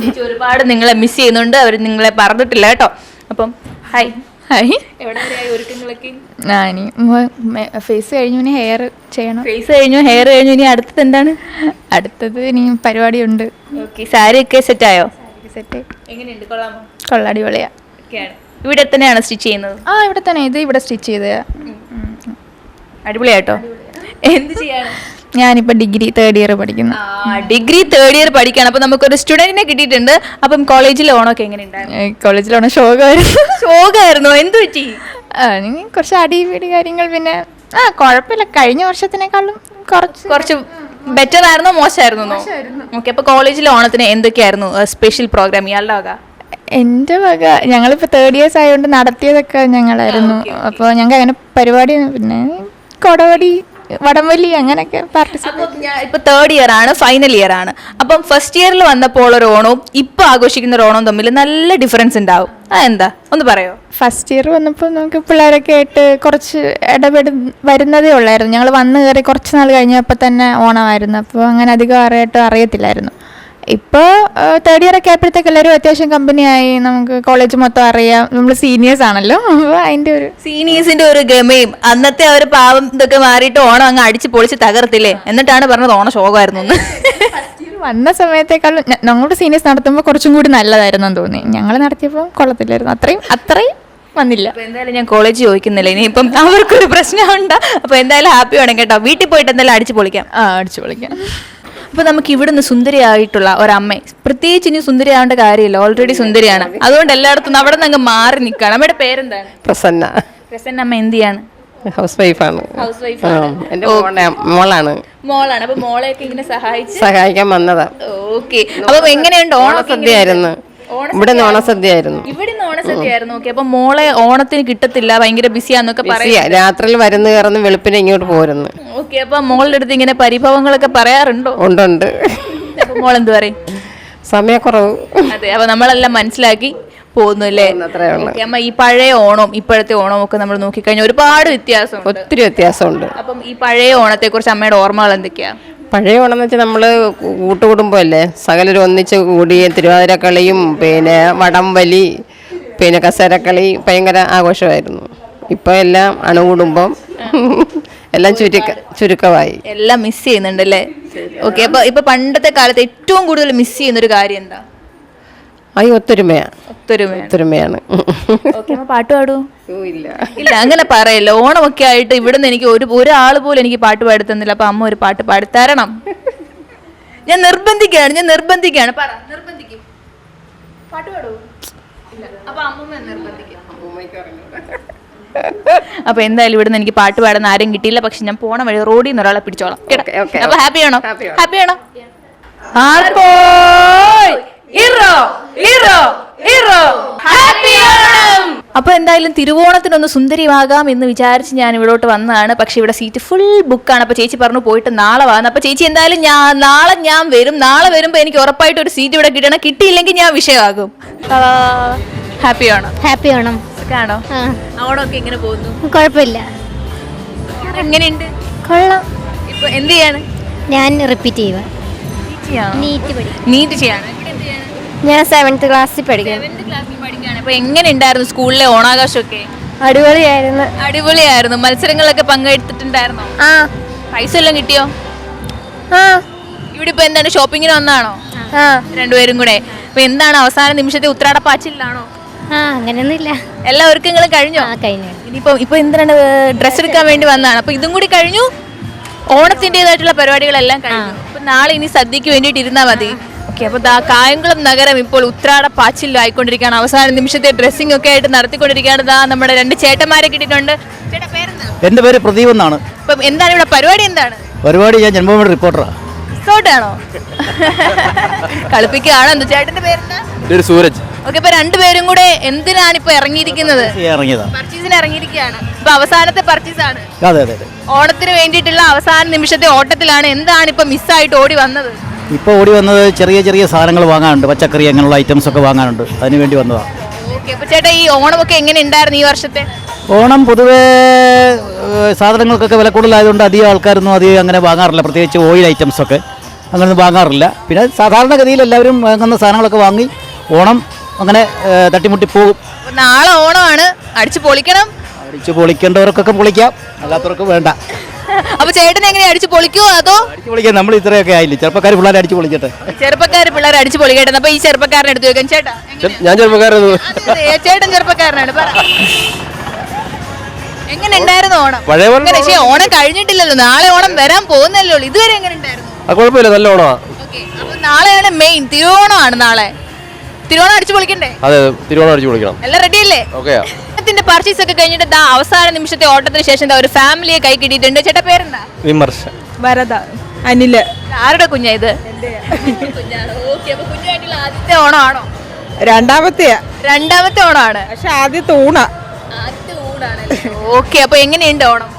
ചേച്ചി ഒരുപാട് നിങ്ങളെ മിസ് ചെയ്യുന്നുണ്ട്, അവർ നിങ്ങളെ പറഞ്ഞിട്ടില്ല കേട്ടോ. അപ്പം ഹായ്. എവിടെ വരെയായി ഒരുക്കങ്ങളൊക്കെ? ഫേസ് കഴിഞ്ഞു, ഇനി ഹെയർ ചെയ്യണം. ഫേസ് കഴിഞ്ഞു, ഹെയർ കഴിഞ്ഞു, ഇനി അടുത്തത് എന്താണ്? അടുത്തത് ഇനി പരിപാടിയുണ്ട്. ഓക്കെ, സാരി ഒക്കെ സെറ്റായോ? സെറ്റ്. എങ്ങനെയുണ്ട്? കൊള്ളാമോ? കൊള്ളാടിപൊളിയാ. ഇവിടെ തന്നെയാണ് സ്റ്റിച്ച് ചെയ്യുന്നത്? ഇവിടെ തന്നെ, ഇത് ഇവിടെ സ്റ്റിച്ച് ചെയ്തതാ. അടിപൊളിയാട്ടോ. എന്ത് ചെയ്യാണ്? ഞാനിപ്പോൾ ഡിഗ്രി 3rd ഇയർ പഠിക്കുന്നു. ഡിഗ്രി 3rd ഇയർ പഠിക്കാണ്. അപ്പൊ നമുക്കൊരു സ്റ്റുഡന്റിനെ കിട്ടിയിട്ടുണ്ട്. അപ്പം കോളേജിലെ ഓണമൊക്കെ എങ്ങനെയുണ്ടായിരുന്നു? കോളേജിലാണ് ശോകമായിരുന്നു. ശോകമായിരുന്നോ? എന്ത് പറ്റി? കുറച്ച് അടിപിടി കാര്യങ്ങൾ, പിന്നെ കുഴപ്പമില്ല, കഴിഞ്ഞ വർഷത്തിനേക്കാളും കുറച്ച് ബെറ്റർ ആയിരുന്നോ മോശമായിരുന്നോ? ഓക്കെ. അപ്പൊ കോളേജിലെ ഓണത്തിന് എന്തൊക്കെയായിരുന്നു സ്പെഷ്യൽ പ്രോഗ്രാം ഇയാളുടെ വക? എൻ്റെ വക ഞങ്ങളിപ്പോൾ 3rd ഇയേഴ്സ് ആയതുകൊണ്ട് നടത്തിയതൊക്കെ ഞങ്ങളായിരുന്നു. അപ്പോൾ ഞങ്ങൾക്ക് അങ്ങനെ പരിപാടി, പിന്നെ കൊടവടി, വടംവലി, അങ്ങനെയൊക്കെ പാർട്ടിസിപ്പേറ്റ്. ഇപ്പൊ 3rd ഇയർ ആണ്, ഫൈനൽ ഇയർ ആണ്. അപ്പം ഫസ്റ്റ് ഇയറിൽ വന്നപ്പോൾ ഒരു ഓണവും ഇപ്പൊ ആഘോഷിക്കുന്ന ഒരു ഓണവും തമ്മിൽ നല്ല ഡിഫറൻസ് ഉണ്ടാവും. അതെന്താ ഒന്ന് പറയോ? ഫസ്റ്റ് ഇയർ വന്നപ്പോൾ നമുക്ക് പിള്ളേരൊക്കെ ആയിട്ട് കുറച്ച് വരുന്നതേ ഉള്ളായിരുന്നു. ഞങ്ങൾ വന്ന് കയറി കുറച്ച് നാൾ കഴിഞ്ഞപ്പോൾ തന്നെ ഓണമായിരുന്നു. അപ്പോൾ അങ്ങനെ അധികം അറിയത്തില്ലായിരുന്നു. ഇപ്പോൾ 3rd ഇയർ ഒക്കെ ആയപ്പോഴത്തേക്ക് എല്ലാവരും അത്യാവശ്യം കമ്പനിയായി, നമുക്ക് കോളേജ് മൊത്തം അറിയാം, നമ്മൾ സീനിയേഴ്സ് ആണല്ലോ. അപ്പോൾ അതിൻ്റെ ഒരു സീനിയേഴ്സിന്റെ ഒരു ഗമയും അന്നത്തെ ആ ഒരു പാവം ഇതൊക്കെ മാറിയിട്ട് ഓണം അങ്ങ് അടിച്ച് പൊളിച്ച് തകർത്തില്ലേ, എന്നിട്ടാണ് പറഞ്ഞത് ഓണം ശോകമായിരുന്നു എന്ന്. വന്ന സമയത്തേക്കാളും ഞങ്ങളുടെ സീനിയേഴ്സ് നടത്തുമ്പോൾ കുറച്ചും കൂടി നല്ലതായിരുന്നു എന്ന് തോന്നി. ഞങ്ങൾ നടത്തിയപ്പോൾ കൊള്ളത്തില്ലായിരുന്നു, അത്രയും വന്നില്ല. അപ്പോൾ എന്തായാലും ഞാൻ കോളേജ് ചോദിക്കുന്നില്ല, ഇനിയിപ്പം അവർക്കൊരു പ്രശ്നമുണ്ട്. അപ്പോൾ എന്തായാലും ഹാപ്പി വേണം കേട്ടോ. വീട്ടിൽ പോയിട്ട് എന്തായാലും അടിച്ച് പൊളിക്കാം. അടിച്ചു പൊളിക്കാം. അപ്പോൾ നമുക്ക് ഇവിടുന്ന് സുന്ദരിയായിട്ടുള്ള ഒരമ്മ, പ്രത്യേകിച്ച് ഇനി സുന്ദരി ആവേണ്ട കാര്യമില്ല, ഓൾറെഡി സുന്ദരിയാണ്, അതുകൊണ്ട് എല്ലായിടത്തും അവിടെ നിന്ന് അങ്ങ് മാറി നിൽക്കുകയാണ്. അമ്മയുടെ പേരെന്താണ്? പ്രസന്ന. പ്രസന്ന അമ്മ എന്ത് ചെയ്യാണ്? ഹൗസ് വൈഫാണ്. House wife. എൻ്റെ മോളാണ്. മോളാണ്. അപ്പൊ മോളെയൊക്കെ ഇങ്ങനെ സഹായിക്കാൻ വന്നതാ. ഓക്കെ. അപ്പൊ എങ്ങനെയുണ്ട് ഓണസദ്യയായിരുന്നു. ഇവിടെ ഓണസദ്യയായിരുന്നു. ഇവിടെ ഓണസദ്യയായിരുന്നു. ഓക്കെ. അപ്പൊ മോളെ ഓണത്തിന് കിട്ടത്തില്ല, ഭയങ്കര ബിസിയാന്നൊക്കെ പറയാ. രാത്രിയിൽ വരുന്ന കയറുന്ന വെളുപ്പിനെ ഇങ്ങോട്ട് പോരുന്നു. ഓക്കെ. അപ്പൊ മോളുടെ അടുത്ത് ഇങ്ങനെ പരിഭവങ്ങളൊക്കെ പറയാറുണ്ടോ? ഉണ്ട്. അപ്പൊ മോൾ എന്ത് പറയും? സമയക്കുറവ്. അതെ. അപ്പൊ നമ്മളെല്ലാം മനസ്സിലാക്കി പോകുന്നു അല്ലേ? അമ്മ, ഈ പഴയ ഓണവും ഇപ്പോഴത്തെ ഓണവും ഒക്കെ നമ്മൾ നോക്കിക്കഴിഞ്ഞാൽ ഒരുപാട് വ്യത്യാസമുണ്ട്, ഒത്തിരി വ്യത്യാസമുണ്ട്. അപ്പം ഈ പഴയ ഓണത്തെ കുറിച്ച് അമ്മയുടെ ഓർമ്മകൾ എന്തൊക്കെയാ? പഴയ ഓണം എന്ന് വെച്ചാൽ നമ്മൾ കൂട്ടുകുടുംബമല്ലേ, സകലരും ഒന്നിച്ച് കൂടി തിരുവാതിരക്കളിയും പിന്നെ വടംവലി, പിന്നെ കസേരക്കളി ഭയങ്കര ആഘോഷമായിരുന്നു. ഇപ്പം എല്ലാം അണുകുടുംബം, എല്ലാം ചുരുക്കമായി. എല്ലാം മിസ് ചെയ്യുന്നുണ്ടല്ലേ? ഓക്കെ. അപ്പൊ ഇപ്പൊ പണ്ടത്തെ കാലത്ത് ഏറ്റവും കൂടുതൽ മിസ് ചെയ്യുന്ന ഒരു കാര്യം എന്താ? ഒത്തൊരുമയാണ്. പാട്ട് പാടൂ? ഇല്ല, അങ്ങനെ പറയല്ലോ. ഓണമൊക്കെ ആയിട്ട് ഇവിടുന്ന് എനിക്ക് ഒരാൾ പോലും എനിക്ക് പാട്ട് പാടി തന്നില്ല. അപ്പൊ അമ്മ ഒരു പാട്ട് പാടിത്തരണം. ഞാൻ നിർബന്ധിക്കുകയാണ്. പറ, നിർബന്ധിക്കും. പാട്ട് പാടൂ? അപ്പൊ അമ്മ നിർബന്ധിക്കും. അപ്പൊ എന്തായാലും ഇവിടുന്ന് എനിക്ക് പാട്ട് പാടുന്ന ആരും കിട്ടിയില്ല. പക്ഷെ ഞാൻ പോണ വഴി റോഡിൽ നിന്ന് ഒരാളെ പിടിച്ചോളാം. അപ്പൊ ഹാപ്പിയാണോ? ഹാപ്പിയാണോ? അപ്പൊ എന്തായാലും തിരുവോണത്തിനൊന്ന് സുന്ദരിയാകാം എന്ന് വിചാരിച്ച് ഞാൻ ഇവിടോട്ട് വന്നതാണ്. പക്ഷെ ഇവിടെ സീറ്റ് ഫുൾ ബുക്കാണ്. അപ്പൊ ചേച്ചി പറഞ്ഞു പോയിട്ട് നാളെ വന്നു. അപ്പൊ ചേച്ചി എന്തായാലും നാളെ ഞാൻ വരും. നാളെ വരുമ്പോ എനിക്ക് ഉറപ്പായിട്ട് ഒരു സീറ്റ് ഇവിടെ കിട്ടണം. കിട്ടിയില്ലെങ്കിൽ ഞാൻ വിഷയമാകും. ഹാപ്പിയാണോ? ഹാപ്പിയാണോ? ആണോ? ഓണമൊക്കെ എങ്ങനെ പോകുന്നു? കുഴപ്പമില്ല. എങ്ങനെയുണ്ട്? കൊള്ളാം. ഇപ്പൊ എന്ത് ചെയ്യാണ്? ഞാൻ റിപ്പീറ്റ് ചെയ്യുക. നീറ്റ് ചെയ്യാണ്. ഞാൻ 7th ക്ലാസ്സിൽ പഠിക്കാം. അപ്പൊ എങ്ങനെ ഉണ്ടായിരുന്നു സ്കൂളിലെ ഓണാഘോഷമൊക്കെ? അടിപൊളിയായിരുന്നു. മത്സരങ്ങളൊക്കെ പങ്കെടുത്തിട്ടുണ്ടായിരുന്നോ? പൈസ എല്ലാം കിട്ടിയോ? ഇവിടെ ഇപ്പൊ എന്താണ്, ഷോപ്പിങ്ങിന് വന്നാണോ രണ്ടുപേരും കൂടെ? അപ്പൊ എന്താണ് അവസാന നിമിഷത്തെ ഉത്രാടപ്പാച്ചിലാണോ? അങ്ങനെയൊന്നുമില്ല. എല്ലാ ഒരുക്കങ്ങളും കഴിഞ്ഞോ? ഇപ്പൊ എന്താണ്, ഡ്രസ് എടുക്കാൻ വേണ്ടി വന്നതാണ്. അപ്പൊ ഇതും കൂടി കഴിഞ്ഞു, ഓണത്തിൻ്റെതായിട്ടുള്ള പരിപാടികളെല്ലാം കഴിഞ്ഞു. അപ്പൊ നാളെ ഇനി സദ്യക്ക് വേണ്ടിയിട്ട് ഇരുന്നാ മതി. ഓക്കെ. അപ്പൊ കായംകുളം നഗരം ഇപ്പോൾ ഉത്രാടപ്പാച്ചിലായിക്കൊണ്ടിരിക്കുകയാണ്. അവസാന നിമിഷത്തെ ഡ്രസ്സിംഗ് ഒക്കെ ആയിട്ട് നടത്തിക്കൊണ്ടിരിക്കുകയാണ്. നമ്മുടെ 2 ചേട്ടന്മാരെ കിട്ടിയിട്ടുണ്ട്. ചേട്ടാ പേരെന്താ? എന്റെ പേര് പ്രദീപ് എന്നാണ്. അപ്പൊ എന്താണ് ഇവിടെ പരിപാടി? എന്താണ് പരിപാടി? ഞാൻ ജന്മഭൂമി റിപ്പോർട്ടറാണ്. റിസോർട്ടാണോ? കളിപ്പിക്കുകയാണോ? എന്താ ചേട്ടന്റെ പേരെന്താ? സൂരജ്. ഓക്കെ. ഇപ്പൊ രണ്ടുപേരും കൂടെ എന്തിനാണ് ഇപ്പൊ ഇറങ്ങിയിരിക്കുന്നത്? പർച്ചേസിന് ഇറങ്ങിയിരിക്കുകയാണ്. ഇപ്പൊ അവസാനത്തെ പർച്ചേസ് ആണ്. അതെ അതെ. ഓണത്തിന് വേണ്ടിയിട്ടുള്ള അവസാന നിമിഷത്തെ ഓട്ടത്തിലാണ്. എന്താണ് ഇപ്പൊ മിസ്സായിട്ട് ഓടി വന്നത്? ഇപ്പോൾ ഓടി വന്നത് ചെറിയ സാധനങ്ങൾ വാങ്ങാനുണ്ട്, പച്ചക്കറി അങ്ങനെയുള്ള ഐറ്റംസ് ഒക്കെ വാങ്ങാനുണ്ട്, അതിന് വേണ്ടി വന്നതാണ്. ഓക്കെ. അപ്പൊ ചേട്ടാ ഈ ഓണമൊക്കെ എങ്ങനെ ഉണ്ടായിരുന്നു ഈ വർഷത്തെ? ഓണം പൊതുവേ സാധനങ്ങൾക്കൊക്കെ വില കൂടുതലായതുകൊണ്ട് അധികം ആൾക്കാരൊന്നും അധികം അങ്ങനെ വാങ്ങാറില്ല, പ്രത്യേകിച്ച് ഓയിൽ ഐറ്റംസ് ഒക്കെ അങ്ങനെയൊന്നും വാങ്ങാറില്ല. പിന്നെ സാധാരണഗതിയിൽ എല്ലാവരും വാങ്ങുന്ന സാധനങ്ങളൊക്കെ വാങ്ങി ഓണം അങ്ങനെ തട്ടിമുട്ടി പോകും. നാളെ ഓണമാണ്, അടിച്ചു പൊളിക്കണം. അടിച്ചു പൊളിക്കേണ്ടവർക്കൊക്കെ പൊളിക്കാം, അല്ലാത്തവർക്ക് വേണ്ട. അപ്പൊ ചേട്ടൻ എങ്ങനെ അടിച്ചു പൊളിക്കുവോ? അതോ അടിച്ചു പൊളിക്കാൻ നമ്മൾ ഇത്രയൊക്കെ ആയില്ല, ചെറുപ്പക്കാർ പിള്ളേരെ അടിച്ചു പൊളിക്കട്ടെ. പിള്ളേർ അടിച്ചു പൊളിക്കട്ടെ. അപ്പൊ ഈ ചെറുപ്പക്കാരനെ എടുത്തു വെക്കാൻ. ചേട്ടാ? ഞാൻ ചെറുപ്പക്കാരൻ. ചേട്ടൻ ചെറുപ്പക്കാരനാണ്. പറ, എങ്ങനെ ഉണ്ടായിരുന്നു ഓണം. പഴയ പോലെ പക്ഷേ ഓണം കഴിഞ്ഞിട്ടില്ലല്ലോ, നാളെ ഓണം വരാൻ പോകുന്നല്ലേ ഉള്ളൂ. ഇതുവരെ എങ്ങനെ ഉണ്ടായിരുന്നു? കുഴപ്പമില്ല, നല്ല ഓണമാണ്. ഓക്കെ, അപ്പൊ നാളെയാണ് മെയിൻ, തിരുവോണമാണ് നാളെ. തിരുവോണം അടിച്ചു പൊളിക്കണ്ടേ? അതെ, തിരുവോണം അടിച്ചു പൊളിക്കണം. എല്ലാം റെഡി അല്ലേ? ഓക്കെയാ. പർച്ചേസ് ഒക്കെ കഴിഞ്ഞിട്ട് അവസാന നിമിഷത്തെ ഓട്ടത്തിന് ശേഷം ഒരു ഫാമിലിയെ കൈ കിട്ടിയിട്ടുണ്ട്. ചേട്ടാ പേരെന്താ? വിമർശ. വരദ. അനില്. ആരുടെ കുഞ്ഞാ ഇത്? കുഞ്ഞാണ്. ഓക്കെ, അപ്പൊ കുഞ്ഞായിട്ടുള്ള ആദ്യത്തെ ഓണം ആണോ? രണ്ടാമത്തെ ഓണമാണ്. പക്ഷെ ആദ്യത്തെ ഊണ. ആദ്യത്തെ ഊണാണല്ലേ? ഓക്കെ, അപ്പൊ എങ്ങനെയുണ്ട് ഓണം?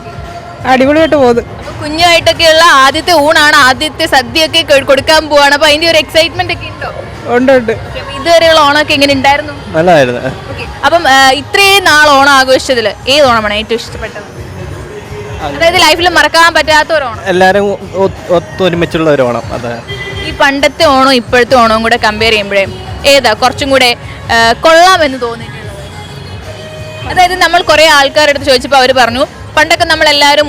അടിപൊളിയായിട്ട് പോകുന്നു. അപ്പൊ കുഞ്ഞായിട്ടൊക്കെയുള്ള ആദ്യത്തെ ഊണാണ്, ആദ്യത്തെ സദ്യയൊക്കെ കൊടുക്കാൻ പോവാണ്. അപ്പൊ അതിന്റെ ഒരു എക്സൈറ്റ്മെന്റ് ഒക്കെ ഉണ്ടോ? ഉണ്ട്. ഇതുവരെയുള്ള ഓണമൊക്കെ എങ്ങനെ ഉണ്ടായിരുന്നു? നല്ലതായിരുന്നു. അപ്പം ഇത്രയും നാൾ ഓണം ആഘോഷിച്ചതിൽ ഏത് ഓണമാണ് ഏറ്റവും ഇഷ്ടപ്പെട്ടത്? അതായത് ലൈഫിൽ മറക്കാൻ പറ്റാത്ത ഒരു ഓണം, എല്ലാവരും ഒത്തൊരുമിച്ചുള്ള ഒരു ഓണം. അതെ. ഈ പണ്ടത്തെ ഓണവും ഇപ്പോഴത്തെ ഓണവും കൂടെ കമ്പയർ ചെയ്യുമ്പോഴേ ഏതാ കുറച്ചും കൂടെ കൊള്ളാമെന്ന് തോന്നിയിട്ടുള്ളത്? അതായത് നമ്മൾ കുറെ ആൾക്കാരുടെ അടുത്ത് ചോദിച്ചപ്പോൾ അവർ പറഞ്ഞു പണ്ടൊക്കെ നമ്മളെല്ലാവരും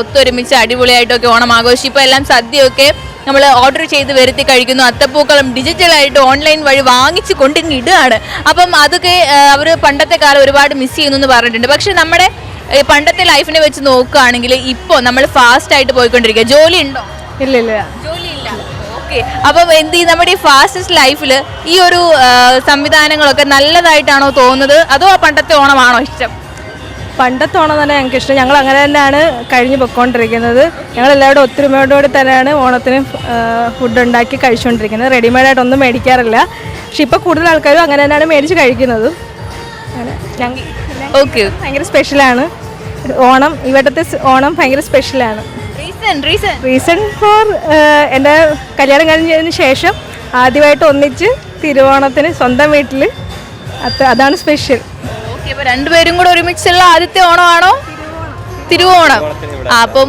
ഒത്തൊരുമിച്ച് അടിപൊളിയായിട്ടൊക്കെ ഓണം ആഘോഷിച്ചു. ഇപ്പോൾ എല്ലാം സദ്യയൊക്കെ നമ്മൾ ഓർഡർ ചെയ്ത് വരുത്തി കഴിക്കുന്നു, അത്തപ്പൂക്കളം ഡിജിറ്റലായിട്ട് ഓൺലൈൻ വഴി വാങ്ങിച്ച് കൊണ്ടിങ്ങ് ഇടുകയാണ്. അപ്പം അതൊക്കെ അവർ പണ്ടത്തെ കാലം ഒരുപാട് മിസ് ചെയ്യുന്നു എന്ന് പറഞ്ഞിട്ടുണ്ട്. പക്ഷെ നമ്മുടെ പണ്ടത്തെ ലൈഫിനെ വെച്ച് നോക്കുകയാണെങ്കിൽ ഇപ്പോൾ നമ്മൾ ഫാസ്റ്റ് ആയിട്ട് പോയിക്കൊണ്ടിരിക്കുക. ജോലി ഉണ്ടോ? ഇല്ല. ജോലിയില്ല. ഓക്കെ, അപ്പം നമ്മുടെ ഈ ഫാസ്റ്റസ്റ്റ് ലൈഫിൽ ഈ ഒരു സംവിധാനങ്ങളൊക്കെ നല്ലതായിട്ടാണോ തോന്നുന്നത്, അതോ പണ്ടത്തെ ഓണമാണോ ഇഷ്ടം? പണ്ടത്തെ ഓണം തന്നെ ഞങ്ങൾക്ക് ഇഷ്ടം. ഞങ്ങൾ അങ്ങനെ തന്നെയാണ് കഴിഞ്ഞ് പൊയ്ക്കൊണ്ടിരിക്കുന്നത്. ഞങ്ങളെല്ലാവരും ഒത്തൊരുമയോടുകൂടി തന്നെയാണ് ഓണത്തിന് ഫുഡ് ഉണ്ടാക്കി കഴിച്ചുകൊണ്ടിരിക്കുന്നത്. റെഡിമെയ്ഡായിട്ടൊന്നും മേടിക്കാറില്ല. പക്ഷെ ഇപ്പോൾ കൂടുതൽ ആൾക്കാരും അങ്ങനെ തന്നെയാണ് മേടിച്ച് കഴിക്കുന്നത്. അങ്ങനെ ഞങ്ങൾ ഓക്കെ, ഭയങ്കര സ്പെഷ്യലാണ് ഓണം. ഇവിടുത്തെ ഓണം ഭയങ്കര സ്പെഷ്യലാണ്. റീസൺ ഫോർ എൻ്റെ കല്യാണം കഴിഞ്ഞതിന് ശേഷം ആദ്യമായിട്ട് ഒന്നിച്ച് തിരുവോണത്തിന് സ്വന്തം വീട്ടിൽ, അതാണ് സ്പെഷ്യൽ. ഇപ്പൊ രണ്ടുപേരും കൂടെ ഒരുമിച്ചുള്ള ആദ്യത്തെ ഓണമാണോ? തിരുവോണം. അപ്പം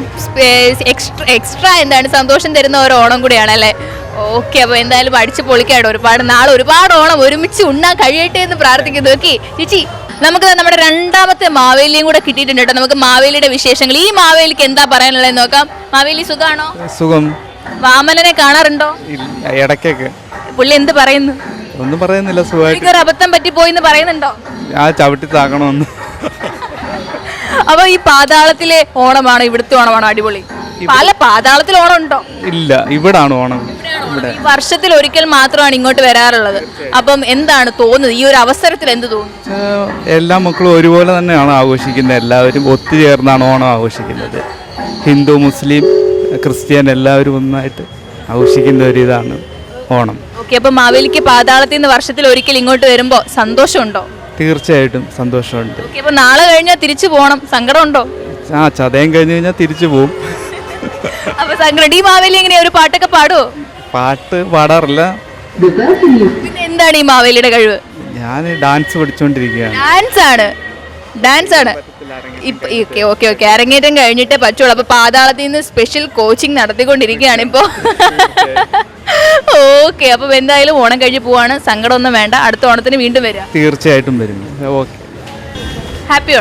എക്സ്ട്രാ എന്താണ് സന്തോഷം തരുന്ന ഒരു ഓണം കൂടിയാണ് അല്ലേ? ഓക്കെ, അപ്പൊ എന്തായാലും അടിച്ചു പൊളിക്കാട്ടോ. ഒരുപാട് ഓണം ഒരുമിച്ച് ഉണ്ണാൻ കഴിയട്ടെ എന്ന് പ്രാർത്ഥിക്കുന്നു. ഓക്കെ ചേച്ചി, നമുക്ക് നമ്മുടെ രണ്ടാമത്തെ മാവേലിയും കൂടെ കിട്ടിയിട്ടുണ്ട് കേട്ടോ. നമുക്ക് മാവേലിയുടെ വിശേഷങ്ങൾ, ഈ മാവേലിക്ക് എന്താ പറയാനുള്ളത് നോക്കാം. മാവേലി സുഖാണോ? സുഖം. വാമനനെ കാണാറുണ്ടോ? ഇടയ്ക്കൊക്കെ. പുള്ളി എന്ത് പറയുന്നു? ഒന്നും പറയുന്നില്ല, സുഖമായിട്ട്. അബദ്ധം പറ്റി പോയിന്ന് പറയുന്നുണ്ടോ? ആ ചവിട്ടി താക്കണമെന്ന്. അപ്പൊ ഈ പാതാളത്തിലെ ഓണമാണോ ഇവിടുത്തെ ഓണമാണോ അടിപൊളി? പല പാതാളത്തിൽ ഓണം ഉണ്ടോ? ഇല്ല, ഇവിടാണ് ഓണം. ഈ വർഷത്തിൽ ഒരിക്കൽ മാത്രമാണ് ഇങ്ങോട്ട് വരാറുള്ളത്. അപ്പം എന്താണ് തോന്നുന്നത്, ഈ ഒരു അവസരത്തിൽ എന്ത് തോന്നുന്നു? എല്ലാ മക്കളും ഒരുപോലെ തന്നെയാണ് ആഘോഷിക്കുന്നത്. എല്ലാവരും ഒത്തുചേർന്നാണ് ഓണം ആഘോഷിക്കുന്നത്. ഹിന്ദു, മുസ്ലിം, ക്രിസ്ത്യൻ എല്ലാവരും ഒന്നായിട്ട് ആഘോഷിക്കുന്ന ഒരു ഇതാണ് ഓണം. ഓക്കെ, അപ്പൊ മാവേലിക്ക് പാതാളത്തിൽ നിന്ന് വർഷത്തിൽ ഒരിക്കൽ ഇങ്ങോട്ട് വരുമ്പോ സന്തോഷമുണ്ടോ? തീർച്ചയായിട്ടും സന്തോഷമുണ്ട്. ഓക്കെ, അപ്പൊ നാളെ കഴിഞ്ഞാൽ തിരിച്ചു പോകണം, സങ്കടം ഉണ്ടോ? ചതയം കഴിഞ്ഞ് കഴിഞ്ഞാൽ തിരിച്ചു പോകും. അപ്പൊ സങ്കടം. ഈ മാവേലി എങ്ങനെയാ, ഒരു പാട്ടൊക്കെ പാടുവോ? പാട്ട് പാടാറില്ല. പിന്നെ എന്താണ് ഈ മാവേലിയുടെ കഴിവ്? ഞാൻ ഡാൻസ് പഠിച്ചുകൊണ്ടിരിക്കുകയാണ്. ഡാൻസ് ആണ്. ഓക്കെ, അരങ്ങേറ്റം കഴിഞ്ഞിട്ടേ പറ്റുള്ളൂ. അപ്പൊ പാതാളത്തിൽ നിന്ന് സ്പെഷ്യൽ കോച്ചിങ് നടത്തിക്കൊണ്ടിരിക്കുകയാണ് ഇപ്പോ. ഓക്കെ, അപ്പൊ എന്തായാലും ഓണം കഴിഞ്ഞ് പോവാണ്, സങ്കടമൊന്നും വേണ്ട. അടുത്ത ഓണത്തിന് വീണ്ടും വരിക. തീർച്ചയായിട്ടും വരും. ഓക്കെ, ഹാപ്പി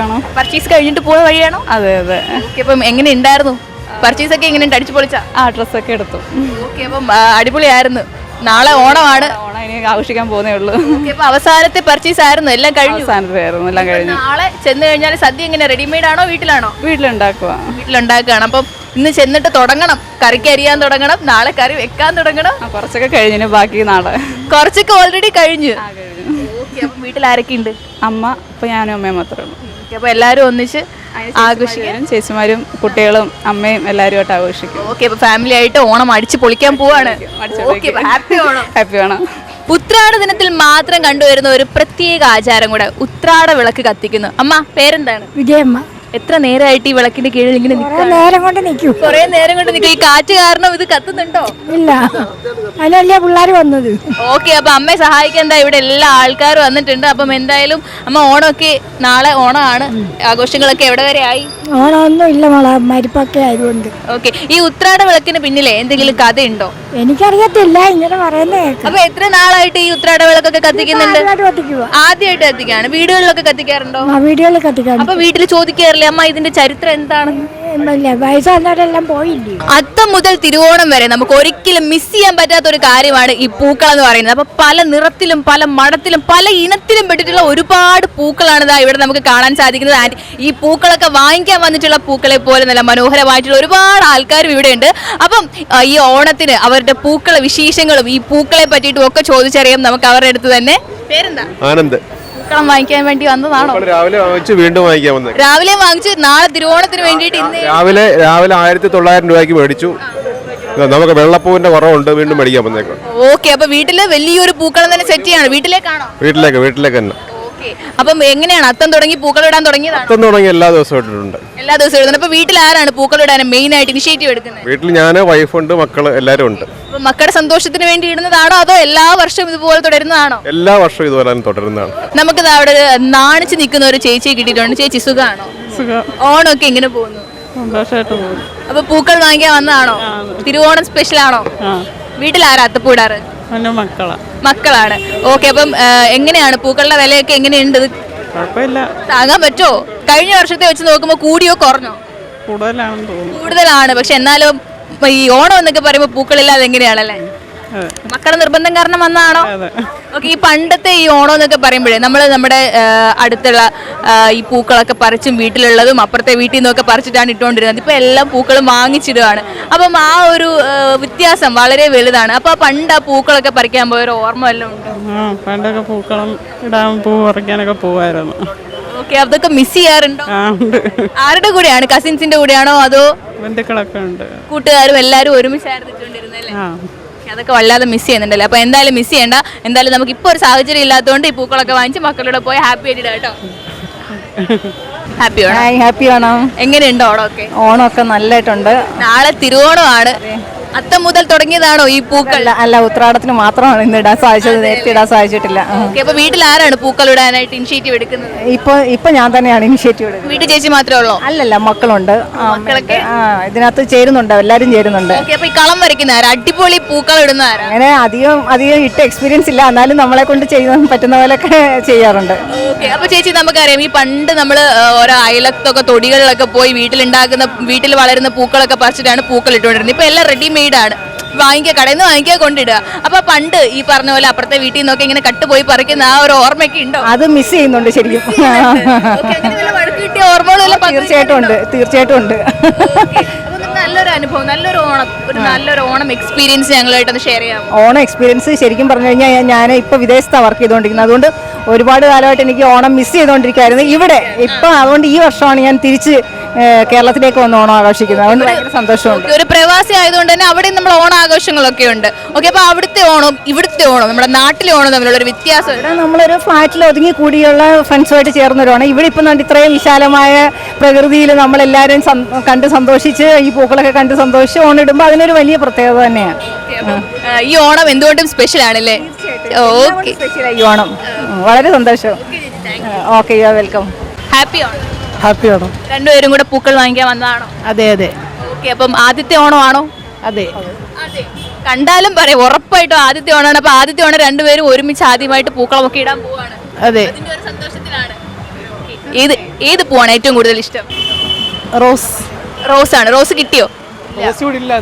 ആണോ? പർച്ചേസ് കഴിഞ്ഞിട്ട് പോയ വഴിയാണോ? അതെ. ഓക്കെ, അപ്പം എങ്ങനെ ഉണ്ടായിരുന്നു പർച്ചേസ് ഒക്കെ? എങ്ങനെ അടിച്ചു പൊളിച്ചാ? ഡ്രസ്സൊക്കെ എടുത്തു. ഓക്കെ, അപ്പം അടിപൊളിയായിരുന്നു. നാളെ ഓണമാണ്, ഓണം ഇനി ആഘോഷിക്കാൻ പോകുന്നേ ഉള്ളൂ. അപ്പൊ അവസാനത്തെ പർച്ചേസ് ആയിരുന്നു, എല്ലാം കഴിഞ്ഞു. എല്ലാം കഴിഞ്ഞു. നാളെ ചെന്ന് കഴിഞ്ഞാൽ സദ്യ എങ്ങനെ, റെഡിമെയ്ഡ് ആണോ വീട്ടിലാണോ? വീട്ടിലുണ്ടാക്കുകയാണ്. അപ്പം ഇന്ന് ചെന്നിട്ട് തുടങ്ങണം, കറിക്ക് അരിയാൻ തുടങ്ങണം, നാളെ കറി വെക്കാൻ തുടങ്ങണം. കുറച്ചൊക്കെ കഴിഞ്ഞു, ബാക്കി നാളെ. കുറച്ചൊക്കെ ഓൾറെഡി കഴിഞ്ഞു. അപ്പം വീട്ടിൽ ആരൊക്കെ ഉണ്ട്? അമ്മ, ഇപ്പൊ ഞാനും അമ്മയും മാത്രമേ ഉള്ളൂ. അപ്പൊ എല്ലാരും ഒന്നിച്ച് ആഘോഷിക്കാനും ചേച്ചിമാരും കുട്ടികളും അമ്മയും എല്ലാവരുമായിട്ട് ആഘോഷിക്കും. ഓക്കെ, അപ്പൊ ഫാമിലി ആയിട്ട് ഓണം അടിച്ച് പൊളിക്കാൻ പോവാണ്. ഹാപ്പി ഓണം. ഉത്രാട ദിനത്തിൽ മാത്രം കണ്ടുവരുന്ന ഒരു പ്രത്യേക ആചാരം കൂടെ, ഉത്രാട വിളക്ക് കത്തിക്കുന്നു. അമ്മ പേരെന്താണ്? വിജയമ്മ. എത്ര നേരമായിട്ട് ഈ വിളക്കിന്റെ കീഴിൽ ഇങ്ങനെ നേരം കൊണ്ട് നിൽക്കും? കുറെ നേരം കൊണ്ട് നിൽക്കും. ഈ കാറ്റ് കാരണം ഇത് കത്തുന്നുണ്ടോ? ഇല്ല, അതിനല്ലേ പിള്ളേർ വന്നത്. ഓക്കെ, അപ്പൊ അമ്മയെ സഹായിക്കാൻ എന്താ ഇവിടെ എല്ലാ ആൾക്കാരും വന്നിട്ടുണ്ട്. അപ്പം എന്തായാലും അമ്മ ഓണമൊക്കെ, നാളെ ഓണമാണ്, ആഘോഷങ്ങളൊക്കെ എവിടെ വരെ ആയി? ഓണമൊന്നും ഇല്ല മോളെ, മരിപ്പൊക്കെ ആയതുകൊണ്ട്. ഓക്കെ, ഈ ഉത്രാട വിളക്കിന് പിന്നിലെ എന്തെങ്കിലും കഥയുണ്ടോ? എനിക്കറിയത്തില്ല, ഇങ്ങനെ പറയുന്നേ. അപ്പൊ എത്ര നാളായിട്ട് ഈ ഉത്രാട വിളക്കൊക്കെ കത്തിക്കുന്നുണ്ട്? ആദ്യമായിട്ട് കത്തിക്കാണ്. വീടുകളിലൊക്കെ കത്തിക്കാറുണ്ടോ? വീടുകളിൽ കത്തിക്കാറുണ്ട്. അപ്പൊ വീട്ടിൽ ചോദിക്കാറില്ലേ അമ്മ ഇതിന്റെ ചരിത്രം എന്താണ്? വയസ്സാന്നവരെല്ലാം പോയില്ലേ. അത്തം മുതൽ തിരുവോണം വരെ നമുക്ക് ഒരിക്കലും മിസ് ചെയ്യാൻ പറ്റാത്ത ഒരു കാര്യമാണ് ഈ പൂക്കൾ എന്ന് പറയുന്നത്. അപ്പൊ പല നിറത്തിലും പല മണത്തിലും പല ഇനത്തിലും പെട്ടിട്ടുള്ള ഒരുപാട് പൂക്കളാണ് ഇതാ ഇവിടെ നമുക്ക് കാണാൻ സാധിക്കുന്നത്. ആൻഡ് ഈ പൂക്കളൊക്കെ വാങ്ങിക്കാൻ വന്നിട്ടുള്ള പൂക്കളെ പോലെ നല്ല മനോഹരമായിട്ടുള്ള ഒരുപാട് ആൾക്കാരും ഇവിടെ ഉണ്ട്. അപ്പം ഈ ഓണത്തിന് അവരുടെ പൂക്കളെ വിശേഷങ്ങളും ഈ പൂക്കളെ പറ്റിയിട്ടും ഒക്കെ ചോദിച്ചറിയാം നമുക്ക് അവരുടെ അടുത്ത് തന്നെ. പേരെന്താ? ആനന്ദ്. പൂക്കളം വാങ്ങിക്കാൻ വേണ്ടി വന്നതാണോ? രാവിലെ വാങ്ങിച്ചു, വീണ്ടും വാങ്ങിക്കാൻ വന്നത്. രാവിലെ വാങ്ങിച്ച് നാളെ തിരുവോണത്തിന് വേണ്ടിയിട്ട് രാവിലെ 1900 രൂപയ്ക്ക് മേടിച്ചു. നമുക്ക് വെള്ളപ്പൂവിന്റെ കുറവുണ്ട്, വീണ്ടും മേടിക്കാൻ വന്നേക്കാം. ഓക്കെ, അപ്പൊ വീട്ടില് വലിയൊരു പൂക്കളം തന്നെ സെറ്റ് ചെയ്യണം. വീട്ടിലേക്കാണോ? വീട്ടിലേക്ക് തന്നെ. അപ്പം എങ്ങനെയാണ് അത്തം തുടങ്ങി പൂക്കൾ ഇടാൻ തുടങ്ങിയതാണ്? അത്തം തുടങ്ങി എല്ലാ ദിവസവും ഇട്ടിട്ടുണ്ട്. എല്ലാ ദിവസവും ഇടുന്നുണ്ട്. അപ്പൊ വീട്ടിൽ ആരാണ് പൂക്കൾ ഇടാൻ മെയിൻ ആയിട്ട് ഇനിഷ്യേറ്റീവ് എടുക്കുന്നത്? വീട്ടിൽ ഞാൻ, വൈഫുണ്ട്, മക്കള് എല്ലാവരും ഉണ്ട്. അപ്പൊ മക്കളുടെ സന്തോഷത്തിന് വേണ്ടി ഇടുന്നതാണോ അതോ എല്ലാ വർഷവും ഇതുപോലെ തുടരുന്നതാണോ? എല്ലാ വർഷവും ഇതുപോലെ തുടരുന്നതാണ്. നമുക്ക് അവിടെ നാണിച്ച് നിൽക്കുന്ന ഒരു ചേച്ചിയെ കിട്ടിയിട്ടുണ്ട്. ചേച്ചി സുഖാണോ? ഓണമൊക്കെ എങ്ങനെ പോകുന്നു? സന്തോഷമായിട്ട് പോകും. അപ്പൊ പൂക്കൾ വാങ്ങിക്കാൻ വന്നതാണോ? തിരുവോണം സ്പെഷ്യൽ ആണോ? വീട്ടിൽ ആരാ അത്തപ്പൂടാറ്? മക്കളാണ്. ഓക്കെ, അപ്പം എങ്ങനെയാണ് പൂക്കളുടെ വിലയൊക്കെ എങ്ങനെയുണ്ട്? കുഴപ്പമില്ല, താങ്ങാൻ പറ്റുമോ? കഴിഞ്ഞ വർഷത്തെ വെച്ച് നോക്കുമ്പോൾ കൂടിയോ കുറഞ്ഞോ? കൂടുതലാണെന്ന് തോന്നുന്നു. കൂടുതലാണ്. പക്ഷെ എന്നാലും ഈ ഓണം എന്നൊക്കെ പറയുമ്പോൾ പൂക്കളില്ലാതെ എങ്ങനെയാണല്ലേ? മക്കളുടെ നിർബന്ധം കാരണം വന്നതാണോ? ഓക്കെ, ഈ പണ്ടത്തെ ഈ ഓണം എന്നൊക്കെ പറയുമ്പോഴേ നമ്മൾ നമ്മുടെ അടുത്തുള്ള ഈ പൂക്കളൊക്കെ പറിച്ചും വീട്ടിലുള്ളതും അപ്പുറത്തെ വീട്ടിൽ നിന്നൊക്കെ പറിച്ചിട്ടാണ് ഇട്ടുകൊണ്ടിരുന്നത്. ഇപ്പൊ എല്ലാം പൂക്കളും വാങ്ങിച്ചിടുകയാണ്. അപ്പം ആ ഒരു വ്യത്യാസം വളരെ വലുതാണ്. അപ്പൊ പണ്ട് ആ പൂക്കളൊക്കെ പറിക്കാൻ പോയ ഒരു ഓർമ്മ വല്ലതും ഉണ്ടോ? പണ്ടൊക്കെ പൂക്കളം ഇടാൻ പൂ പറിക്കാനൊക്കെ പോവായിരുന്നു. ഓക്കെ, അതൊക്കെ മിസ് ചെയ്യാറുണ്ടോ? ആരുടെ കൂടെയാണ്? കസിൻസിന്റെ കൂടെയാണോ അതോ ബന്ധുക്കളൊക്കെ ഉണ്ട്? കൂട്ടുകാരും എല്ലാവരും ഒരുമിച്ചായിരുന്നു ഇട്ടുകൊണ്ടിരുന്നല്ലേ? അതൊക്കെ വല്ലാതെ മിസ് ചെയ്യുന്നുണ്ടല്ലോ. അപ്പൊ എന്തായാലും മിസ് ചെയ്യണ്ട. എന്തായാലും നമുക്ക് ഇപ്പൊ ഒരു സാഹചര്യം ഇല്ലാത്തതുകൊണ്ട് ഈ പൂക്കളൊക്കെ വാങ്ങിച്ച് മക്കളുടെ പോയി ഹാപ്പി ആയിട്ട് കേട്ടോ. ഹാപ്പിയാണോ? എങ്ങനെയുണ്ട് ഓണമൊക്കെ? ഓണമൊക്കെ നല്ലതായിട്ടുണ്ട്. നാളെ തിരുവോണമാണ്. അത്തം മുതൽ തുടങ്ങിയതാണോ ഈ പൂക്കൾ? അല്ല, ഉത്രാടത്തിന് മാത്രമാണ് ഇന്ന് ഇടാൻ സാധിച്ചത്, നേരത്തെ ഇടാൻ സാധിച്ചിട്ടില്ല. അപ്പൊ വീട്ടിൽ ആരാണ് പൂക്കൾ ഇടാനായിട്ട് ഇനിഷ്യേറ്റീവ് എടുക്കുന്നത്? ഇപ്പൊ ഞാൻ തന്നെയാണ് ഇനിഷ്യേറ്റീവ് എടുക്കുന്നത്. വീട്ടിൽ ചേച്ചി മാത്രമേ ഉള്ളൂ? അല്ലല്ല, മക്കളുണ്ട്. മക്കളൊക്കെ ഇതിനകത്ത് ചേരുന്നുണ്ട്, എല്ലാരും ചേരുന്നുണ്ട്. അപ്പൊ ഈ കളം വരയ്ക്കുന്ന ആരാ? അടിപൊളി പൂക്കൾ ഇടുന്ന ആരാ? അങ്ങനെ അധികം ഇട്ട് എക്സ്പീരിയൻസ് ഇല്ല, എന്നാലും നമ്മളെ കൊണ്ട് ചെയ്യാൻ പറ്റുന്ന പോലെയൊക്കെ ചെയ്യാറുണ്ട്. ഓക്കെ, അപ്പൊ ചേച്ചി നമുക്കറിയാം ഈ പണ്ട് നമ്മൾ ഓരോ അയലത്തൊക്കെ തൊടികളിലൊക്കെ പോയി വീട്ടിൽ വളരുന്ന പൂക്കളൊക്കെ പറിച്ചിട്ടാണ് പൂക്കൾ ഇട്ടുകൊണ്ടിരുന്നത്. ഇപ്പൊ എല്ലാം റെഡിമെയ്ഡ് ആണ്, കടയിൽ നിന്ന് വാങ്ങിക്കാൻ കൊണ്ടിടുക. അപ്പൊ പണ്ട് ഈ പറഞ്ഞ പോലെ അപ്പുറത്തെ വീട്ടിൽ നിന്നൊക്കെ ഇങ്ങനെ കട്ടുപോയി പറിക്കുന്ന ആ ഒരു ഓർമ്മയൊക്കെ ഉണ്ടോ? അത് മിസ് ചെയ്യുന്നുണ്ട് ശരിക്കും. കിട്ടിയ ഓർമ്മകളെല്ലാം തീർച്ചയായിട്ടും ഉണ്ട്. നല്ലൊരു അനുഭവം, നല്ലൊരു ഓണം എക്സ്പീരിയൻസ് ഞങ്ങളായിട്ടൊന്ന് ഷെയർ ചെയ്യാം. ഓണം എക്സ്പീരിയൻസ് ശരിക്കും പറഞ്ഞു കഴിഞ്ഞാൽ ഞാൻ ഇപ്പോൾ വിദേശത്താണ് വർക്ക് ചെയ്തുകൊണ്ടിരിക്കുന്നത്. അതുകൊണ്ട് ഒരുപാട് കാലമായിട്ട് എനിക്ക് ഓണം മിസ് ചെയ്തുകൊണ്ടിരിക്കുകയായിരുന്നു. ഇവിടെ ഇപ്പം അതുകൊണ്ട് ഈ വർഷമാണ് ഞാൻ തിരിച്ച് കേരളത്തിലേക്ക് വന്ന് ഓണം ആഘോഷിക്കുന്നത്. അതുകൊണ്ട് ഭയങ്കര സന്തോഷമുണ്ട്. ഒരു പ്രവാസി ആയതുകൊണ്ട് തന്നെ അവിടെ നമ്മൾ ഓണാഘോഷങ്ങളൊക്കെ ഉണ്ട്. ഓക്കെ, അപ്പൊ അവിടുത്തെ ഓണം ഇവിടുത്തെ ഓണം നമ്മുടെ നാട്ടിലെ ഓണം തമ്മിലുള്ള ഒരു വ്യത്യാസം? ഇവിടെ നമ്മളൊരു ഫ്ലാറ്റിൽ ഒതുങ്ങി കൂടിയുള്ള ഫ്രണ്ട്സുമായിട്ട് ചേർന്നൊരാണ്. ഇവിടെ ഇപ്പം ഇത്രയും വിശാലമായ പ്രകൃതിയിൽ നമ്മളെല്ലാവരും കണ്ട് സന്തോഷിച്ച് ഈ പൂക്കളൊക്കെ കണ്ട് സന്തോഷിച്ച് ഓണം ഇടുമ്പോൾ അതിനൊരു വലിയ പ്രത്യേകത തന്നെയാണ്. ഈ ഓണം എന്തുകൊണ്ടും സ്പെഷ്യൽ ആണല്ലേ? ഓക്കെ, ഈ ഓണം വളരെ സന്തോഷം. Okay, you are welcome. Happy Onam. രണ്ടുപേരും കൂടെ പൂക്കൾ വാങ്ങിക്കാൻ വന്നതാണോ? അതെ. ഓക്കെ, അപ്പം ആദ്യത്തെ ഓണം ആണോ? അതെ. കണ്ടാലും പറയാം, ഉറപ്പായിട്ടും ആദ്യത്തെ ഓണമാണ്. അപ്പൊ ആദ്യത്തെ ഓണം രണ്ടുപേരും ഒരുമിച്ച് ആദ്യമായിട്ട് പൂക്കളമൊക്കെ ഇടാൻ പോവാണ്. അതെ, അതിന്റെ ഒരു സന്തോഷത്തിലാണ്. ഏത് പൂവാണ് ഏറ്റവും കൂടുതൽ ഇഷ്ടം? റോസ് ആണ്. റോസ് കിട്ടിയോ?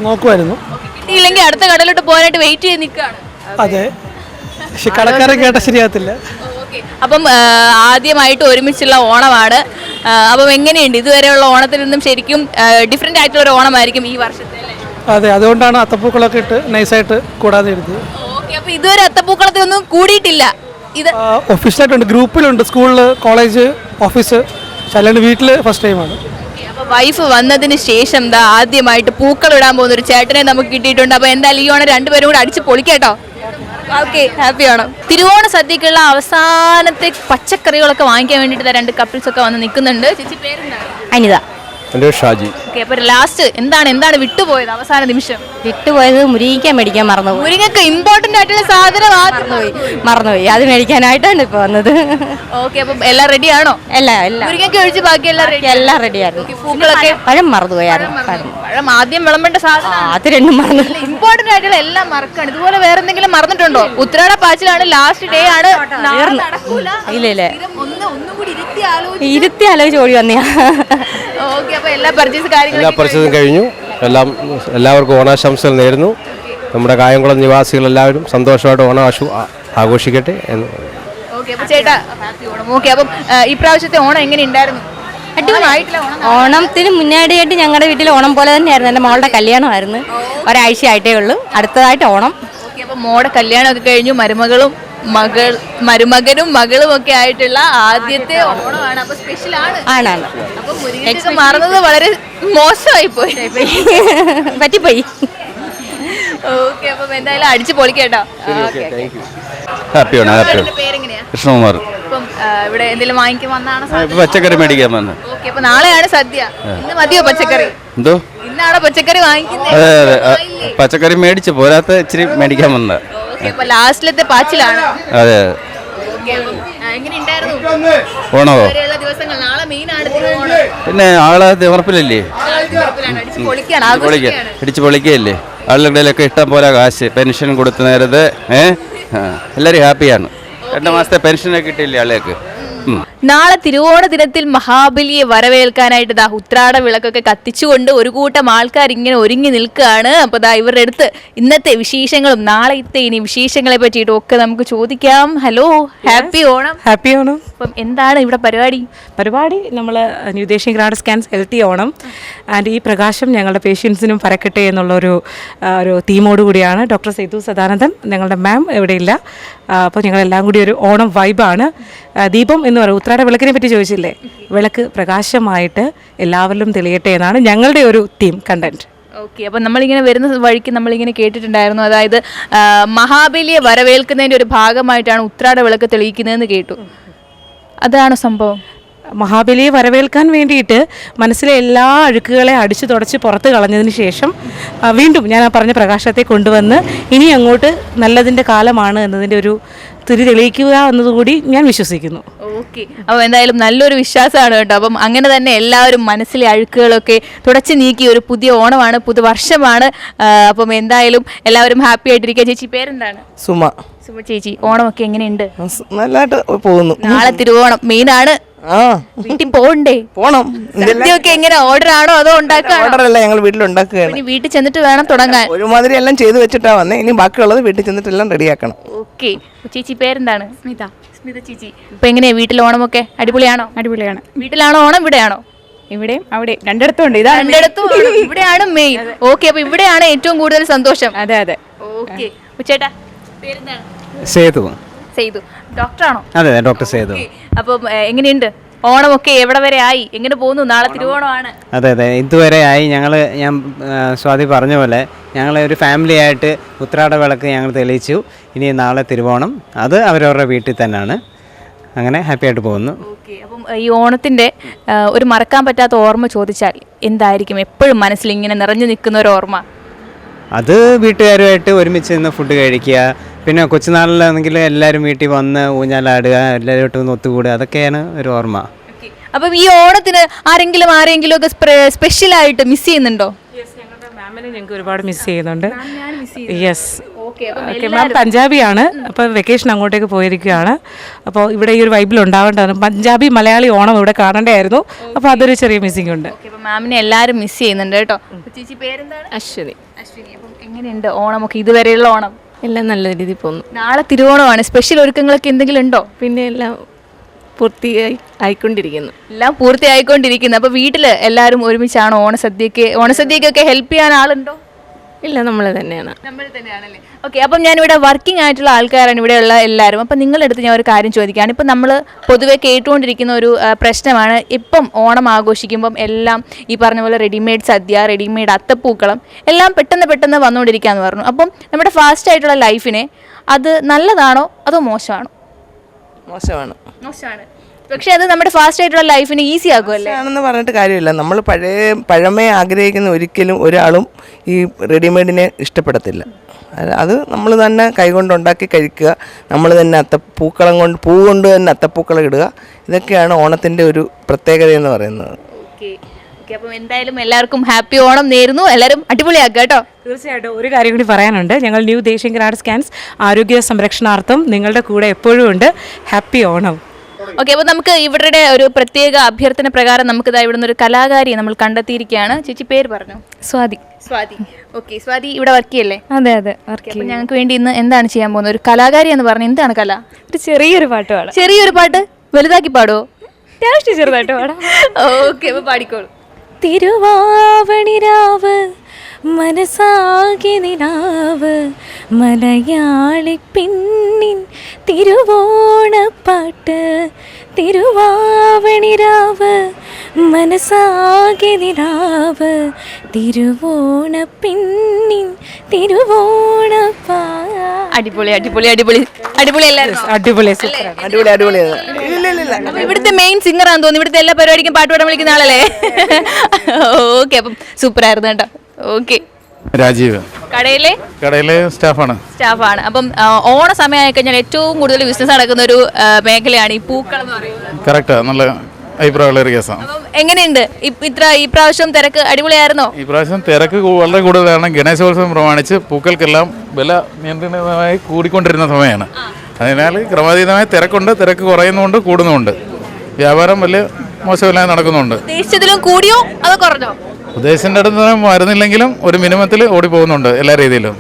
നോക്കുമായിരുന്നു. കിട്ടിയില്ലെങ്കിൽ അടുത്ത കടലോട്ട് പോകാനായിട്ട് വെയിറ്റ് ചെയ്ത് നിൽക്കുകയാണ്. അതെ, പക്ഷെ കടക്കാരെ കേട്ട ശരിയാകത്തില്ല. അപ്പം ആദ്യമായിട്ട് ഒരുമിച്ചുള്ള ഓണമാണ്. അപ്പം എങ്ങനെയുണ്ട് ഇതുവരെയുള്ള ഓണത്തിൽ നിന്നും? ശരിക്കും ഡിഫറെന്റ് ആയിട്ടുള്ള ഒരു ഓണമായിരിക്കും ഈ വർഷത്തെ അല്ലേ? അതെ, അതുകൊണ്ടാണ് അത്തപ്പൂക്കളൊക്കെ ഇട്ട് നൈസായിട്ട് കൂടാതെ എടുത്തത്. ഓക്കെ, അപ്പൊ ഇതുവരെ അത്തപ്പൂക്കളത്തിനൊന്നും കൂടിയിട്ടില്ല. ഇത് ഒഫീഷ്യലായിട്ടുണ്ട്, ഗ്രൂപ്പിലുണ്ട്, സ്കൂളില്, കോളേജ്, ഓഫീസ്, അല്ലാണ്ട് വീട്ടില് ഫസ്റ്റ് ടൈമാണ്. അപ്പൊ വൈഫ് വന്നതിന് ശേഷം ആദ്യമായിട്ട് പൂക്കൾ ഇടാൻ പോകുന്ന ഒരു ചേട്ടനെ നമുക്ക് കിട്ടിയിട്ടുണ്ട്. അപ്പൊ എന്തായാലും ഈ ഓണം രണ്ടുപേരും കൂടെ അടിച്ച് പൊളിക്കാട്ടോ. ഓക്കെ, ഹാപ്പി ആണോ? തിരുവോണ സദ്യക്കുള്ള അവസാനത്തെ പച്ചക്കറികളൊക്കെ വാങ്ങിക്കാൻ വേണ്ടിയിട്ട് രണ്ട് കപ്പിൾസ് ഒക്കെ വന്ന് നിൽക്കുന്നുണ്ട്. ചേച്ചി പേരെന്താണ്? അനിത. എൻ്റെ ഷാജി. ഓക്കെ, അപ്പൊ ലാസ്റ്റ് എന്താണ് വിട്ടുപോയത്? അവസാന നിമിഷം വിട്ടുപോയത് മുരിങ്ങയ്ക്ക മേടിക്കാൻ മറന്നുപോയി. മുരിങ്ങയ്ക്ക ഇമ്പോർട്ടന്റ് ആയിട്ടുള്ള സാധനം മറന്നുപോയി. അത് മേടിക്കാനായിട്ടാണ് ഇപ്പൊ വന്നത്. ഓക്കെ, അപ്പൊ എല്ലാം റെഡി ആണോ? എല്ലാം മുരിങ്ങയ്ക്ക ഒഴിച്ച് ബാക്കി എല്ലാം റെഡിയായിരുന്നു. പൂക്കളൊക്കെ പഴം മറന്നുപോയായിരുന്നു. പഴം ആദ്യം വിളമ്പേണ്ട സാധനം, അത് രണ്ടും മറന്നു. ഇമ്പോർട്ടന്റ് ആയിട്ടുള്ള എല്ലാം മറക്കാണ്. ഇതുപോലെ വേറെ എന്തെങ്കിലും മറന്നിട്ടുണ്ടോ? ഉത്രാട പാച്ചിലാണ്, ലാസ്റ്റ് ഡേ ആണ്. ഇല്ല, ഒന്നും കൂടി ഇരുത്തി ആലോചിച്ച് ഓടി വന്നെയാ. ഓക്കെ, അപ്പോൾ എല്ലാ പർച്ചേസ് കാര്യങ്ങളും എല്ലാ പർച്ചേസും കഴിഞ്ഞു. എല്ലാവർക്കും ഓണാശംസകൾ നേരുന്നു. നമ്മുടെ കായംകുളം നിവാസികളെല്ലാവരും സന്തോഷമായിട്ട് ഓണം ആഘോഷിക്കട്ടെ എന്ന്. ഓക്കെ, അപ്പോൾ ചേട്ടാ ഹാപ്പി ഓണം. ഓക്കെ, അപ്പം ഇപ്രാവശ്യത്തെ ഓണം എങ്ങനെ ഉണ്ടായിരുന്നു? അടിപൊളിയായിട്ടുള്ള ഓണത്തിന് മുന്നാടിയായിട്ട് ഞങ്ങളുടെ വീട്ടിൽ ഓണം പോലെ തന്നെയായിരുന്നു. എൻ്റെ മോളുടെ കല്യാണമായിരുന്നു, ഒരാഴ്ച ആയിട്ടേ ഉള്ളൂ. അടുത്തതായിട്ട് ഓണം. ഓക്കെ, അപ്പോൾ മോടെ കല്യാണമൊക്കെ കഴിഞ്ഞു, മരുമകനും മകളും ഒക്കെ ആയിട്ടുള്ള ആദ്യത്തെ ഓണമാണ്. അപ്പോൾ സ്പെഷ്യൽ ആണ്. ആണാണ്. അപ്പോൾ മുരിങ്ങയൊക്കെ മറന്നത് വളരെ മോശമായി പോയി. പറ്റിപ്പോയി. ഓക്കെ, അപ്പം എന്തായാലും അടിച്ചു പൊളിക്കേട്ടോ. ഹാപ്പിയാണ്. പേരെങ്ങനെയാ? കൃഷ്ണകുമാർ. അപ്പം ഇവിടെ എന്തെങ്കിലും വാങ്ങിക്കാൻ വന്നാണ്? പച്ചക്കറി മേടിക്കാൻ വന്ന്. ഓക്കെ, അപ്പൊ നാളെയാണ് സദ്യ. ഇന്ന് മതിയോ പച്ചക്കറി? എന്തോ ഇന്നാണോ പച്ചക്കറി വാങ്ങിക്കുന്നത്? അതെ അതെ, പച്ചക്കറി മേടിച്ച് പോരാത്ത ഇച്ചിരി മേടിക്കാൻ വന്ന. ഓക്കെ, അപ്പൊ ലാസ്റ്റിലത്തെ പാച്ചിലാണ്. അതെ. എങ്ങനെയുണ്ടായിരുന്നു ഓണമോ? ദിവസങ്ങൾ? നാളെ മെയിനാണ് തിരുവോണം. പിന്നെ ആളെ ഉറപ്പില്ലല്ലേ? അടിച്ചു പൊളിക്കുകയല്ലേ? ആളുകളുടെയൊക്കെ ഇഷ്ടം പോലെ കാശ് പെൻഷൻ കൊടുത്ത നേരത്തെ എല്ലാവരും ഹാപ്പിയാണ്. 2 മാസത്തെ പെൻഷനൊക്കെ കിട്ടിയില്ലേ ആളേക്ക്. നാളെ തിരുവോണ ദിനത്തിൽ മഹാബലിയെ വരവേൽക്കാനായിട്ട് ദാ ഉത്രാട വിളക്കൊക്കെ കത്തിച്ചുകൊണ്ട് ഒരു കൂട്ടം ആൾക്കാർ ഇങ്ങനെ ഒരുങ്ങി നിൽക്കുകയാണ്. അപ്പോൾ ദാ ഇവരുടെ അടുത്ത് ഇന്നത്തെ വിശേഷങ്ങളും നാളത്തെ ഇനി വിശേഷങ്ങളെ പറ്റിയിട്ടും ഒക്കെ നമുക്ക് ചോദിക്കാം. Hello, happy Onam. Happy Onam. അപ്പം എന്താണ് ഇവിടെ പരിപാടി? നമ്മൾ ന്യൂ ദേശീയ grad scans healthy Onam and ഈ പ്രകാശം ഞങ്ങളുടെ പേഷ്യൻസിനും പരക്കട്ടെ എന്നുള്ളൊരു തീമോട് കൂടിയാണ്. ഡോക്ടർ സേതു സദാനന്ദൻ ഞങ്ങളുടെ മാം ഇവിടെയില്ല. അപ്പോൾ ഞങ്ങളെല്ലാം കൂടി ഒരു ഓണം വൈബാണ്. ദീപം എന്ന് പറയും, ഉത്രാട വിളക്കിനെ പറ്റി ചോദിച്ചില്ലേ? വിളക്ക് പ്രകാശമായിട്ട് എല്ലാവരിലും തെളിയട്ടെ എന്നാണ് ഞങ്ങളുടെ ഒരു തീം കണ്ടന്റ്. ഓക്കെ, അപ്പം നമ്മളിങ്ങനെ വരുന്ന വഴിക്ക് നമ്മളിങ്ങനെ കേട്ടിട്ടുണ്ടായിരുന്നു, അതായത് മഹാബലിയെ വരവേൽക്കുന്നതിൻ്റെ ഒരു ഭാഗമായിട്ടാണ് ഉത്രാട വിളക്ക് തെളിയിക്കുന്നതെന്ന് കേട്ടു. അതാണോ സംഭവം? മഹാബലിയെ വരവേൽക്കാൻ വേണ്ടിയിട്ട് മനസ്സിലെ എല്ലാ അഴുക്കുകളെ അടിച്ചു തുടച്ച് പുറത്ത് കളഞ്ഞതിന് ശേഷം വീണ്ടും ഞാൻ ആ പറഞ്ഞ പ്രകാശത്തെ കൊണ്ടുവന്ന് ഇനി അങ്ങോട്ട് നല്ലതിൻ്റെ കാലമാണ് എന്നതിൻ്റെ ഒരു തിരി തെളിയിക്കുക എന്നതുകൂടി ഞാൻ വിശ്വസിക്കുന്നു. ഓക്കെ, അപ്പോൾ എന്തായാലും നല്ലൊരു വിശ്വാസമാണ് കേട്ടോ. അപ്പം അങ്ങനെ തന്നെ എല്ലാവരും മനസ്സിലെ അഴുക്കുകളൊക്കെ തുടച്ച് നീക്കി ഒരു പുതിയ ഓണമാണ്, പുതുവർഷമാണ്. അപ്പം എന്തായാലും എല്ലാവരും ഹാപ്പി ആയിട്ടിരിക്കുക. ചേച്ചി പേരെന്താണ്? സുമ ചേച്ചി, ഓണമൊക്കെ എങ്ങനെയുണ്ട്? നല്ലതായിട്ട് പോകുന്നു. നാളെ തിരുവോണം മെയിനാണ്. വീട്ടിൽ പോണം. സദ്യയൊക്കെ എങ്ങനെ ഓർഡർ ആണോ അതോ ഓർഡറല്ല, ഞങ്ങൾ വീട്ടിലുണ്ടാക്കുകയാണ്. വീട്ടിൽ ചെന്നിട്ട് വേണം തുടങ്ങാൻ. ഒരുമാതിരി എല്ലാം ചെയ്തു വെച്ചിട്ടാ വന്നേ, ഇനി ബാക്കിയുള്ളത് വീട്ടിൽ ചെന്നിട്ട് എല്ലാം റെഡിയാക്കണം. ഓക്കെ, ചേച്ചി പേരെന്താണ്? സ്മിത ചേച്ചി. ഇപ്പൊ എങ്ങനെയാ വീട്ടിൽ ഓണമൊക്കെ അടിപൊളിയാണോ? അടിപൊളിയാണ്. വീട്ടിലാണോ ഓണം ഇവിടെയാണോ? ഇവിടെയും അവിടെ രണ്ടിടത്തും ഉണ്ട്. രണ്ടിടത്തും ഇവിടെയാണ് മെയിൻ. ഓക്കെ, അപ്പൊ ഇവിടെയാണ് ഏറ്റവും കൂടുതൽ സന്തോഷം. അതെ. ഓക്കെ, ചേട്ടാ പേരെന്താണ്? സേതു. ഡോക്ടറാണോ? അതെ, ഡോക്ടർ സേതു. അപ്പം എങ്ങനെയുണ്ട് ഓണമൊക്കെ? എവിടെ വരെ ആയി? എങ്ങനെ പോകുന്നു? നാളെ തിരുവോണമാണ്. അതെ, ഇതുവരെ ആയി. ഞാൻ സ്വാതി പറഞ്ഞ പോലെ ഞങ്ങൾ ഒരു ഫാമിലി ആയിട്ട് ഉത്രാട വിളക്ക് ഞങ്ങൾ തെളിയിച്ചു. ഇനി നാളെ തിരുവോണം, അത് അവരവരുടെ വീട്ടിൽ തന്നെയാണ്. അങ്ങനെ ഹാപ്പി ആയിട്ട് പോകുന്നു. ഓക്കെ, അപ്പം ഈ ഓണത്തിൻ്റെ ഒരു മറക്കാൻ പറ്റാത്ത ഓർമ്മ ചോദിച്ചാൽ എന്തായിരിക്കും എപ്പോഴും മനസ്സിൽ ഇങ്ങനെ നിറഞ്ഞു നിൽക്കുന്ന ഒരു ഓർമ്മ? അത് വീട്ടുകാരുമായിട്ട് ഒരുമിച്ച് നിന്ന് ഫുഡ് കഴിക്കുക, പിന്നെ കൊച്ചുനാളിലാണെങ്കിൽ എല്ലാവരും വീട്ടിൽ വന്ന് ഊഞ്ഞാലാടുക, എല്ലാവരും ഒത്തുകൂടുക, അതൊക്കെയാണ് ഒരു ഓർമ്മ. അപ്പം ഈ ഓണത്തിന് ആരെങ്കിലും ഒക്കെ സ്പെഷ്യലായിട്ട് മിസ് ചെയ്യുന്നുണ്ടോ? ഞങ്ങളുടെ മാമിനെ ഞങ്ങൾക്ക് ഒരുപാട് മിസ് ചെയ്യുന്നുണ്ട്. യെസ്. ഓക്കെ, മാം പഞ്ചാബിയാണ്. അപ്പോൾ വെക്കേഷൻ അങ്ങോട്ടേക്ക് പോയിരിക്കുകയാണ്. അപ്പോൾ ഇവിടെ ഈ ഒരു വൈബിൽ ഉണ്ടാവേണ്ടതാണ്. പഞ്ചാബി മലയാളി ഓണം ഇവിടെ കാണേണ്ടതായിരുന്നു. അപ്പോൾ അതൊരു ചെറിയ മിസ്സിംഗ് ഉണ്ട്. മാമിനെ എല്ലാവരും മിസ് ചെയ്യുന്നുണ്ട് കേട്ടോ. ചേച്ചി പേരെന്താണ്? അശ്വതി. അപ്പം എങ്ങനെയുണ്ട് ഓണമൊക്കെ? ഇതുവരെയുള്ള ഓണം എല്ലാം നല്ല രീതിയിൽ പോകുന്നു. നാളെ തിരുവോണമാണ്. സ്പെഷ്യൽ ഒരുക്കങ്ങളൊക്കെ എന്തെങ്കിലും ഉണ്ടോ? പിന്നെ എല്ലാം പൂർത്തിയായിക്കൊണ്ടിരിക്കുന്നു. എല്ലാം പൂർത്തിയായിക്കൊണ്ടിരിക്കുന്നു. അപ്പോൾ വീട്ടിൽ എല്ലാവരും ഒരുമിച്ചാണോ ഓണസദ്യക്കൊക്കെ ഹെൽപ്പ് ചെയ്യാൻ ആളുണ്ടോ? ഇല്ല, നമ്മൾ തന്നെയാണ്. ഓക്കെ, അപ്പം ഞാനിവിടെ വർക്കിംഗ് ആയിട്ടുള്ള ആൾക്കാരാണ് ഇവിടെയുള്ള എല്ലാവരും. അപ്പം നിങ്ങളുടെ അടുത്ത് ഞാൻ ഒരു കാര്യം ചോദിക്കുകയാണ്. ഇപ്പം നമ്മൾ പൊതുവെ കേട്ടുകൊണ്ടിരിക്കുന്ന ഒരു പ്രശ്നമാണ്, ഇപ്പം ഓണം ആഘോഷിക്കുമ്പം എല്ലാം ഈ പറഞ്ഞ പോലെ റെഡിമെയ്ഡ് സദ്യ, റെഡിമെയ്ഡ് അത്തപ്പൂക്കളം എല്ലാം പെട്ടെന്ന് വന്നുകൊണ്ടിരിക്കുകയെന്ന് പറഞ്ഞു. അപ്പം നമ്മുടെ ഫാസ്റ്റ് ആയിട്ടുള്ള ലൈഫിനെ അത് നല്ലതാണോ അതോ മോശമാണോ? മോശമാണ്. പക്ഷെ അത് നമ്മുടെ ഫാസ്റ്റ് ആയിട്ടുള്ള ലൈഫിനെ ഈസി ആക്കുമല്ലേ? ആണെന്ന് പറഞ്ഞിട്ട് കാര്യമില്ല. നമ്മൾ പഴമയെ ആഗ്രഹിക്കുന്ന ഒരിക്കലും ഒരാളും ഈ റെഡിമെയ്ഡിനെ ഇഷ്ടപ്പെടത്തില്ല. അത് നമ്മൾ തന്നെ കൈകൊണ്ട് ഉണ്ടാക്കി കഴിക്കുക, നമ്മൾ തന്നെ പൂ കൊണ്ട് തന്നെ അത്തപ്പൂക്കളം ഇടുക. ഇതൊക്കെയാണ് ഓണത്തിൻ്റെ ഒരു പ്രത്യേകത എന്ന് പറയുന്നത്. ഓക്കെ, അപ്പം എന്തായാലും എല്ലാവർക്കും ഹാപ്പി ഓണം നേരുന്നു. എല്ലാവരും അടിപൊളിയാക്കുക കേട്ടോ. തീർച്ചയായിട്ടും. ഒരു കാര്യം കൂടി പറയാനുണ്ട്. ഞങ്ങൾ ന്യൂ ദേശീയ ഗ്രാഡ് സ്കാൻസ് ആരോഗ്യ സംരക്ഷണാർത്ഥം നിങ്ങളുടെ കൂടെ എപ്പോഴും ഉണ്ട്. ഹാപ്പി ഓണം. ഓക്കെ, അപ്പോൾ നമുക്ക് ഇവരുടെ ഒരു പ്രത്യേക അഭ്യർത്ഥന പ്രകാരം നമുക്ക് ഇവിടുന്ന് ഒരു കലാകാരിയെ നമ്മൾ കണ്ടെത്തിയിരിക്കുകയാണ്. ചേച്ചി പേര് പറഞ്ഞു. സ്വാതി. സ്വാതി. ഓക്കെ, സ്വാതി ഇവിടെ വർക്ക് ചെയ്യല്ലേ? അതെ അതെ, വർക്ക്. അപ്പോൾ ഞങ്ങൾക്ക് വേണ്ടി ഇന്ന് എന്താണ് ചെയ്യാൻ പോകുന്നത്? ഒരു കലാകാരി എന്ന് പറഞ്ഞാൽ എന്താണ് കല? ഒരു ചെറിയൊരു പാട്ട് പാടാം. ചെറിയൊരു പാട്ട് വലുതാക്കി പാടുമോ? അത്യാവശ്യം ചെറുതായിട്ട് പാടാം. ഓക്കെ, അപ്പോൾ പാടിക്കോളൂ. തിരുവാവണിരാവ് മനസാകെ നിലാവ് മലയാളി പെണ്ണിൻ തിരുവോണപ്പാട്ട്. തിരുവാവണിരാവ് മനസാകെ നിലാവ് തിരുവോണ പെണ്ണിൻ തിരുവോണപ്പാ. അടിപൊളി അടിപൊളി അടിപൊളി അടിപൊളി അല്ലായിരുന്നു? അടിപൊളി അടിപൊളി അടിപൊളി. അപ്പൊ ഇവിടുത്തെ മെയിൻ സിംഗർ ആണെന്ന് തോന്നുന്നു. ഇവിടുത്തെ എല്ലാ പരിപാടിക്കും പാട്ട് പാടാൻ വിളിക്കുന്ന ആളല്ലേ? ഓക്കെ, അപ്പം സൂപ്പർ ആയിരുന്നു കേട്ടോ. ഓക്കെ. രാജീവ് കടയിലെ സ്റ്റാഫാണ്. അപ്പം ഓണ സമയമായി കഴിഞ്ഞാൽ ഏറ്റവും കൂടുതൽ ബിസിനസ് നടക്കുന്ന ഒരു മേഖലയാണ് ഈ പൂക്കൾ എന്ന് പറയുന്നത്. കറക്റ്റാ, നല്ല അഭിപ്രായമുള്ള ഒരു കേസാണ്. അപ്പം എങ്ങനെയുണ്ട് ഈ പ്രാവശ്യം തിരക്ക് അടിപൊളിയായിരുന്നോ? ഈ പ്രാവശ്യം തിരക്ക് വളരെ കൂടുതലാണ്. ഗണേശോത്സവം പ്രമാണിച്ച് പൂക്കൾക്കെല്ലാം വില നിയന്ത്രിതമായി കൂടിക്കൊണ്ടിരുന്ന സമയമാണ്. അതിനാൽ ക്രമാതീതമായി തിരക്കുണ്ട്. തിരക്ക് കുറയുന്നുണ്ട്, കൂടുന്നുണ്ട്. വ്യാപാരം വലിയ മോശമില്ലാതെ നടക്കുന്നുണ്ട്. ഉദ്ദേശിച്ചതിലും കൂടിയോ അതോ കുറഞ്ഞോ? ഉദ്ദേശിൻ്റെ അടുത്ത് വരുന്നില്ലെങ്കിലും ഒരു മിനിമത്തിൽ ഓടി പോകുന്നുണ്ട് എല്ലാ രീതിയിലും.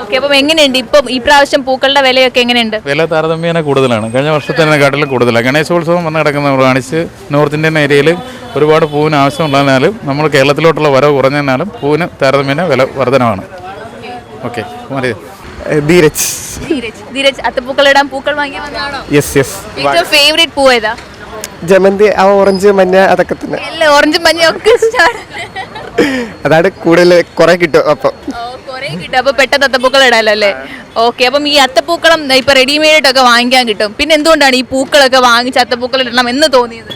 ഓക്കെ, അപ്പം എങ്ങനെയുണ്ട് ഇപ്പം ഈ പ്രാവശ്യം പൂക്കളുടെ വിലയൊക്കെ എങ്ങനെയുണ്ട്? വില താരതമ്യേന കൂടുതലാണ്. കഴിഞ്ഞ വർഷത്തിനെക്കാട്ടിലും കൂടുതലാണ്. ഗണേശോത്സവം വന്ന് കിടക്കുന്ന കാണിച്ച് നോർത്ത് ഇന്ത്യൻ ഏരിയയിൽ ഒരുപാട് പൂവിന് ആവശ്യമുള്ളതിനാലും നമ്മൾ കേരളത്തിലോട്ടുള്ള വരവ് കുറഞ്ഞതിനാലും പൂവിന് താരതമ്യേന വില വർധനമാണ്. ഓക്കെ, മതി. ധീരജ് അത്തപ്പൂക്കളിടാൻ പൂക്കൾ വാങ്ങിയ വന്നതാണോ? ഏറ്റവും ഫേവറേറ്റ് പൂ ഏതാ? ജമന്തി, ആ ഓറഞ്ച്, മഞ്ഞ, അതൊക്കെ തന്നെ. എല്ലാം ഓറഞ്ചും മഞ്ഞ ഒക്കെ അതാണ് കൂടുതൽ കുറെ കിട്ടും. അപ്പം അപ്പൊ പെട്ടെന്ന് അത്തപ്പൂക്കൾ ഇടാലോ അല്ലേ? ഓക്കെ, അപ്പം ഈ അത്തപ്പൂക്കളം ഇപ്പൊ റെഡിമെയ്ഡ് ഒക്കെ വാങ്ങിക്കാൻ കിട്ടും. പിന്നെ എന്തുകൊണ്ടാണ് ഈ പൂക്കളൊക്കെ വാങ്ങിച്ച് അത്തപ്പൂക്കൾ ഇടണം എന്ന് തോന്നിയത്?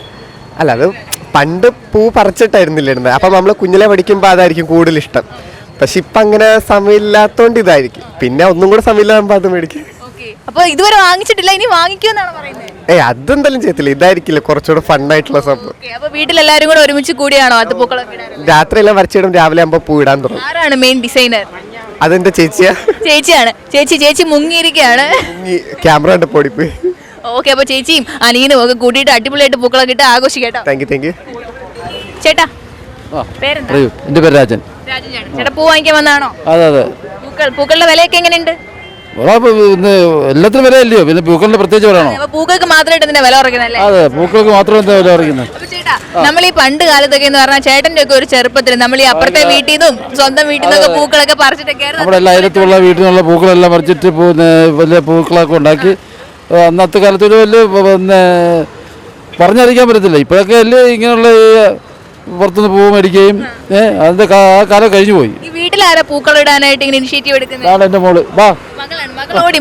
അല്ല, അത് പണ്ട് പൂ പറിച്ചിട്ടായിരുന്നില്ല ഇടുന്നത്. അപ്പം നമ്മൾ കുഞ്ഞിലെ പഠിക്കുമ്പോൾ അതായിരിക്കും കൂടുതൽ ഇഷ്ടം. പക്ഷെ ഇപ്പം അങ്ങനെ സമയമില്ലാത്തോണ്ട് ഇതായിരിക്കും. പിന്നെ ഒന്നും കൂടെ സമയമില്ലാകുമ്പോൾ അത് മേടിക്കും. അപ്പൊ ഇതുവരെ വാങ്ങിച്ചിട്ടില്ല, ഇനി വാങ്ങിക്കുമെന്നാണ് പറയുന്നത്? അതെന്തായാലും ചെയ്യത്തില്ല. ഇതായിരിക്കില്ല കുറച്ചുകൂടെ ഫണ്ണായിട്ടുള്ള സംഭവം. അപ്പൊ വീട്ടിലെല്ലാരും കൂടെ ഒരുമിച്ച് കൂടിയാണോ അത്തപ്പൂക്കളൊക്കെ ഇടാറ്? രാത്രി എല്ലാം വരച്ചിടും, രാവിലെ ആകുമ്പോൾ പൂ ഇടാൻ തുടങ്ങും. ആരാണ് മെയിൻ ഡിസൈനർ? അതെന്റെ ചേച്ചിയാ. ചേച്ചിയാണ്. ചേച്ചി മുങ്ങിയിരിക്കുകയാണ്. ക്യാമറ കണ്ട് പൊടിപ്പോയി. ഓക്കെ, അപ്പൊ ചേച്ചിയും അനിയനും ഒക്കെ കൂട്ടിയിട്ട് അടിപൊളിയായിട്ട് പൂക്കളൊക്കെ ഇട്ട് ആഘോഷിക്കട്ടോ. Thank you. ചേട്ടാ പേരെന്താ? എന്റെ പേര് രാജൻ. ചേട്ടാ പൂ വാങ്ങിക്കാൻ വന്നാണോ? അതെ. പൂക്കളുടെ വിലയൊക്കെ എങ്ങനെയുണ്ട്? എല്ലാത്തിനും വില അല്ലയോ, പിന്നെ പൂക്കളിന്റെ പ്രത്യേകിച്ച് വിലയാണോ? പൂക്കൾക്ക് മാത്രമായിട്ട് ഇതിന്റെ വില കുറയ്ക്കുന്നല്ലേ? അതെ, പൂക്കൾക്ക് മാത്രം എന്താ വില കുറയ്ക്കുന്നത്? ചേട്ടാ, നമ്മൾ ഈ പണ്ട് കാലത്തൊക്കെ എന്ന് പറഞ്ഞാൽ ചേട്ടന്റെ ഒക്കെ ഒരു ചെറുപ്പത്തിൽ നമ്മൾ ഈ അപ്പുറത്തെ വീട്ടിൽ നിന്നും സ്വന്തം വീട്ടിൽ നിന്നൊക്കെ പൂക്കളൊക്കെ പറിച്ചിട്ടൊക്കെ നമ്മുടെ എല്ലാ അയലത്തുള്ള വീട്ടിൽ നിന്നുള്ള പൂക്കളെല്ലാം പറിച്ചിട്ട് വലിയ പൂക്കളൊക്കെ ഉണ്ടാക്കി അന്നത്തെ കാലത്ത് ഒരു വലിയ പിന്നെ പറഞ്ഞറിയിക്കാൻ പറ്റത്തില്ല. ഇപ്പോഴൊക്കെ അല്ലേ ഇങ്ങനെയുള്ള പുറത്തുനിന്ന് പൂ മേടിക്കുകയും അതിന്റെ ആ കാലം കഴിഞ്ഞു പോയി. ഈ വീട്ടിലാരാ പൂക്കൾ ഇടാനായിട്ട് ഇങ്ങനെ ഇനിഷ്യേറ്റീവ് എടുക്കുന്നത്? എന്റെ മോള് മകളോടി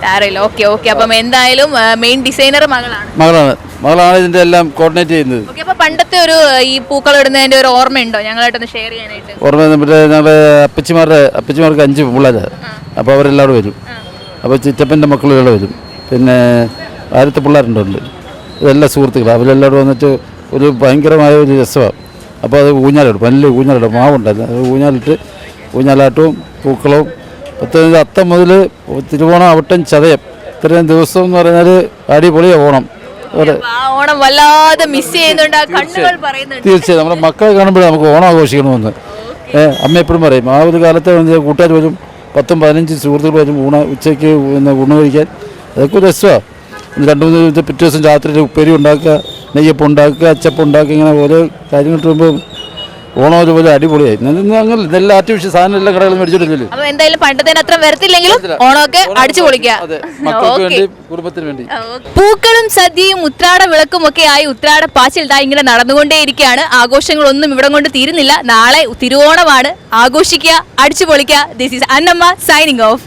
സാരമില്ല. ഓക്കെ. അപ്പം എന്തായാലും മെയിൻ ഡിസൈനർ മകളാണ് ഇതിന്റെ എല്ലാം കോർഡിനേറ്റ് ചെയ്യുന്നത്. അപ്പൊ പണ്ടത്തെ ഒരു ഈ പൂക്കൾ ഇടുന്നതിന്റെ ഒരു ഓർമ്മയുണ്ടോ ഞങ്ങളായിട്ടൊന്ന് ഷെയർ ചെയ്യാനായിട്ട്? ഓർമ്മ ഞങ്ങളുടെ അപ്പച്ചിമാർക്ക് 5 പിള്ളേരാണ്. അപ്പോൾ അവരെല്ലാവരും വരും. അപ്പോൾ ചിറ്റപ്പൻ്റെ മക്കളെല്ലാം വരും. പിന്നെ ആദ്യത്തെ പിള്ളേരുണ്ട്. ഇതെല്ലാം സുഹൃത്തുക്കൾ. അവരെല്ലാവരും വന്നിട്ട് ഒരു ഭയങ്കരമായ ഒരു രസമാണ്. അപ്പോൾ അത് ഊഞ്ഞാലിടും. വലിയ ഊഞ്ഞാലിടും. മാവുണ്ടായിരുന്നു. അത് ഊഞ്ഞാലാട്ടവും പൂക്കളവും 15 അത്തം മുതൽ തിരുവോണം, അവിട്ടം, ചതയം ഇത്രയും ദിവസം എന്ന് പറഞ്ഞാൽ അടിപൊളിയാണ് ഓണം. ഓണം വല്ലാതെ മിസ് ചെയ്യുന്നുണ്ട്. തീർച്ചയായും നമ്മുടെ മക്കളെ കാണുമ്പോഴേ നമുക്ക് ഓണം ആഘോഷിക്കണമെന്ന് അമ്മ എപ്പോഴും പറയും. ആ ഒരു കാലത്തെ കൂട്ടുകാർ വരും, 10-15 സുഹൃത്തുക്കൾ വരും ഉച്ചയ്ക്ക് ഊണ് കഴിക്കാൻ. അതൊക്കെ ഒരു രസമാണ്. 2-3 പിറ്റേ ദിവസം രാത്രി ഉപ്പേരി ഉണ്ടാക്കുക, നെയ്യപ്പം ഉണ്ടാക്കുക, അച്ചപ്പം ഉണ്ടാക്കുക, ഇങ്ങനെ ഓരോ കാര്യങ്ങൾ വരുമ്പോൾ ഓണം അതുപോലെ അടിപൊളിയായി. അങ്ങനെ ഇതെല്ലാം ആർട്ടിഫിഷ്യൽ സാധനം എല്ലാ കടകളും മേടിച്ചിട്ടില്ലല്ലോ. അപ്പൊ എന്തായാലും പണ്ടത്തെ അത്ര വരത്തില്ലെങ്കിലും ഓണമൊക്കെ അടിച്ചു പൊളിക്കാം. കുടുംബത്തിന് വേണ്ടി പൂക്കളും സദ്യയും ഉത്രാട വിളക്കും ഒക്കെ ആയി ഉത്രാട പാച്ചിൽ ഇങ്ങനെ നടന്നുകൊണ്ടേയിരിക്കുകയാണ്. ആഘോഷങ്ങളൊന്നും ഇവിടം കൊണ്ട് തീരുന്നില്ല. നാളെ തിരുവോണമാണ്. ആഘോഷിക്കുക, അടിച്ചു പൊളിക്കുക. This is Annamma signing of.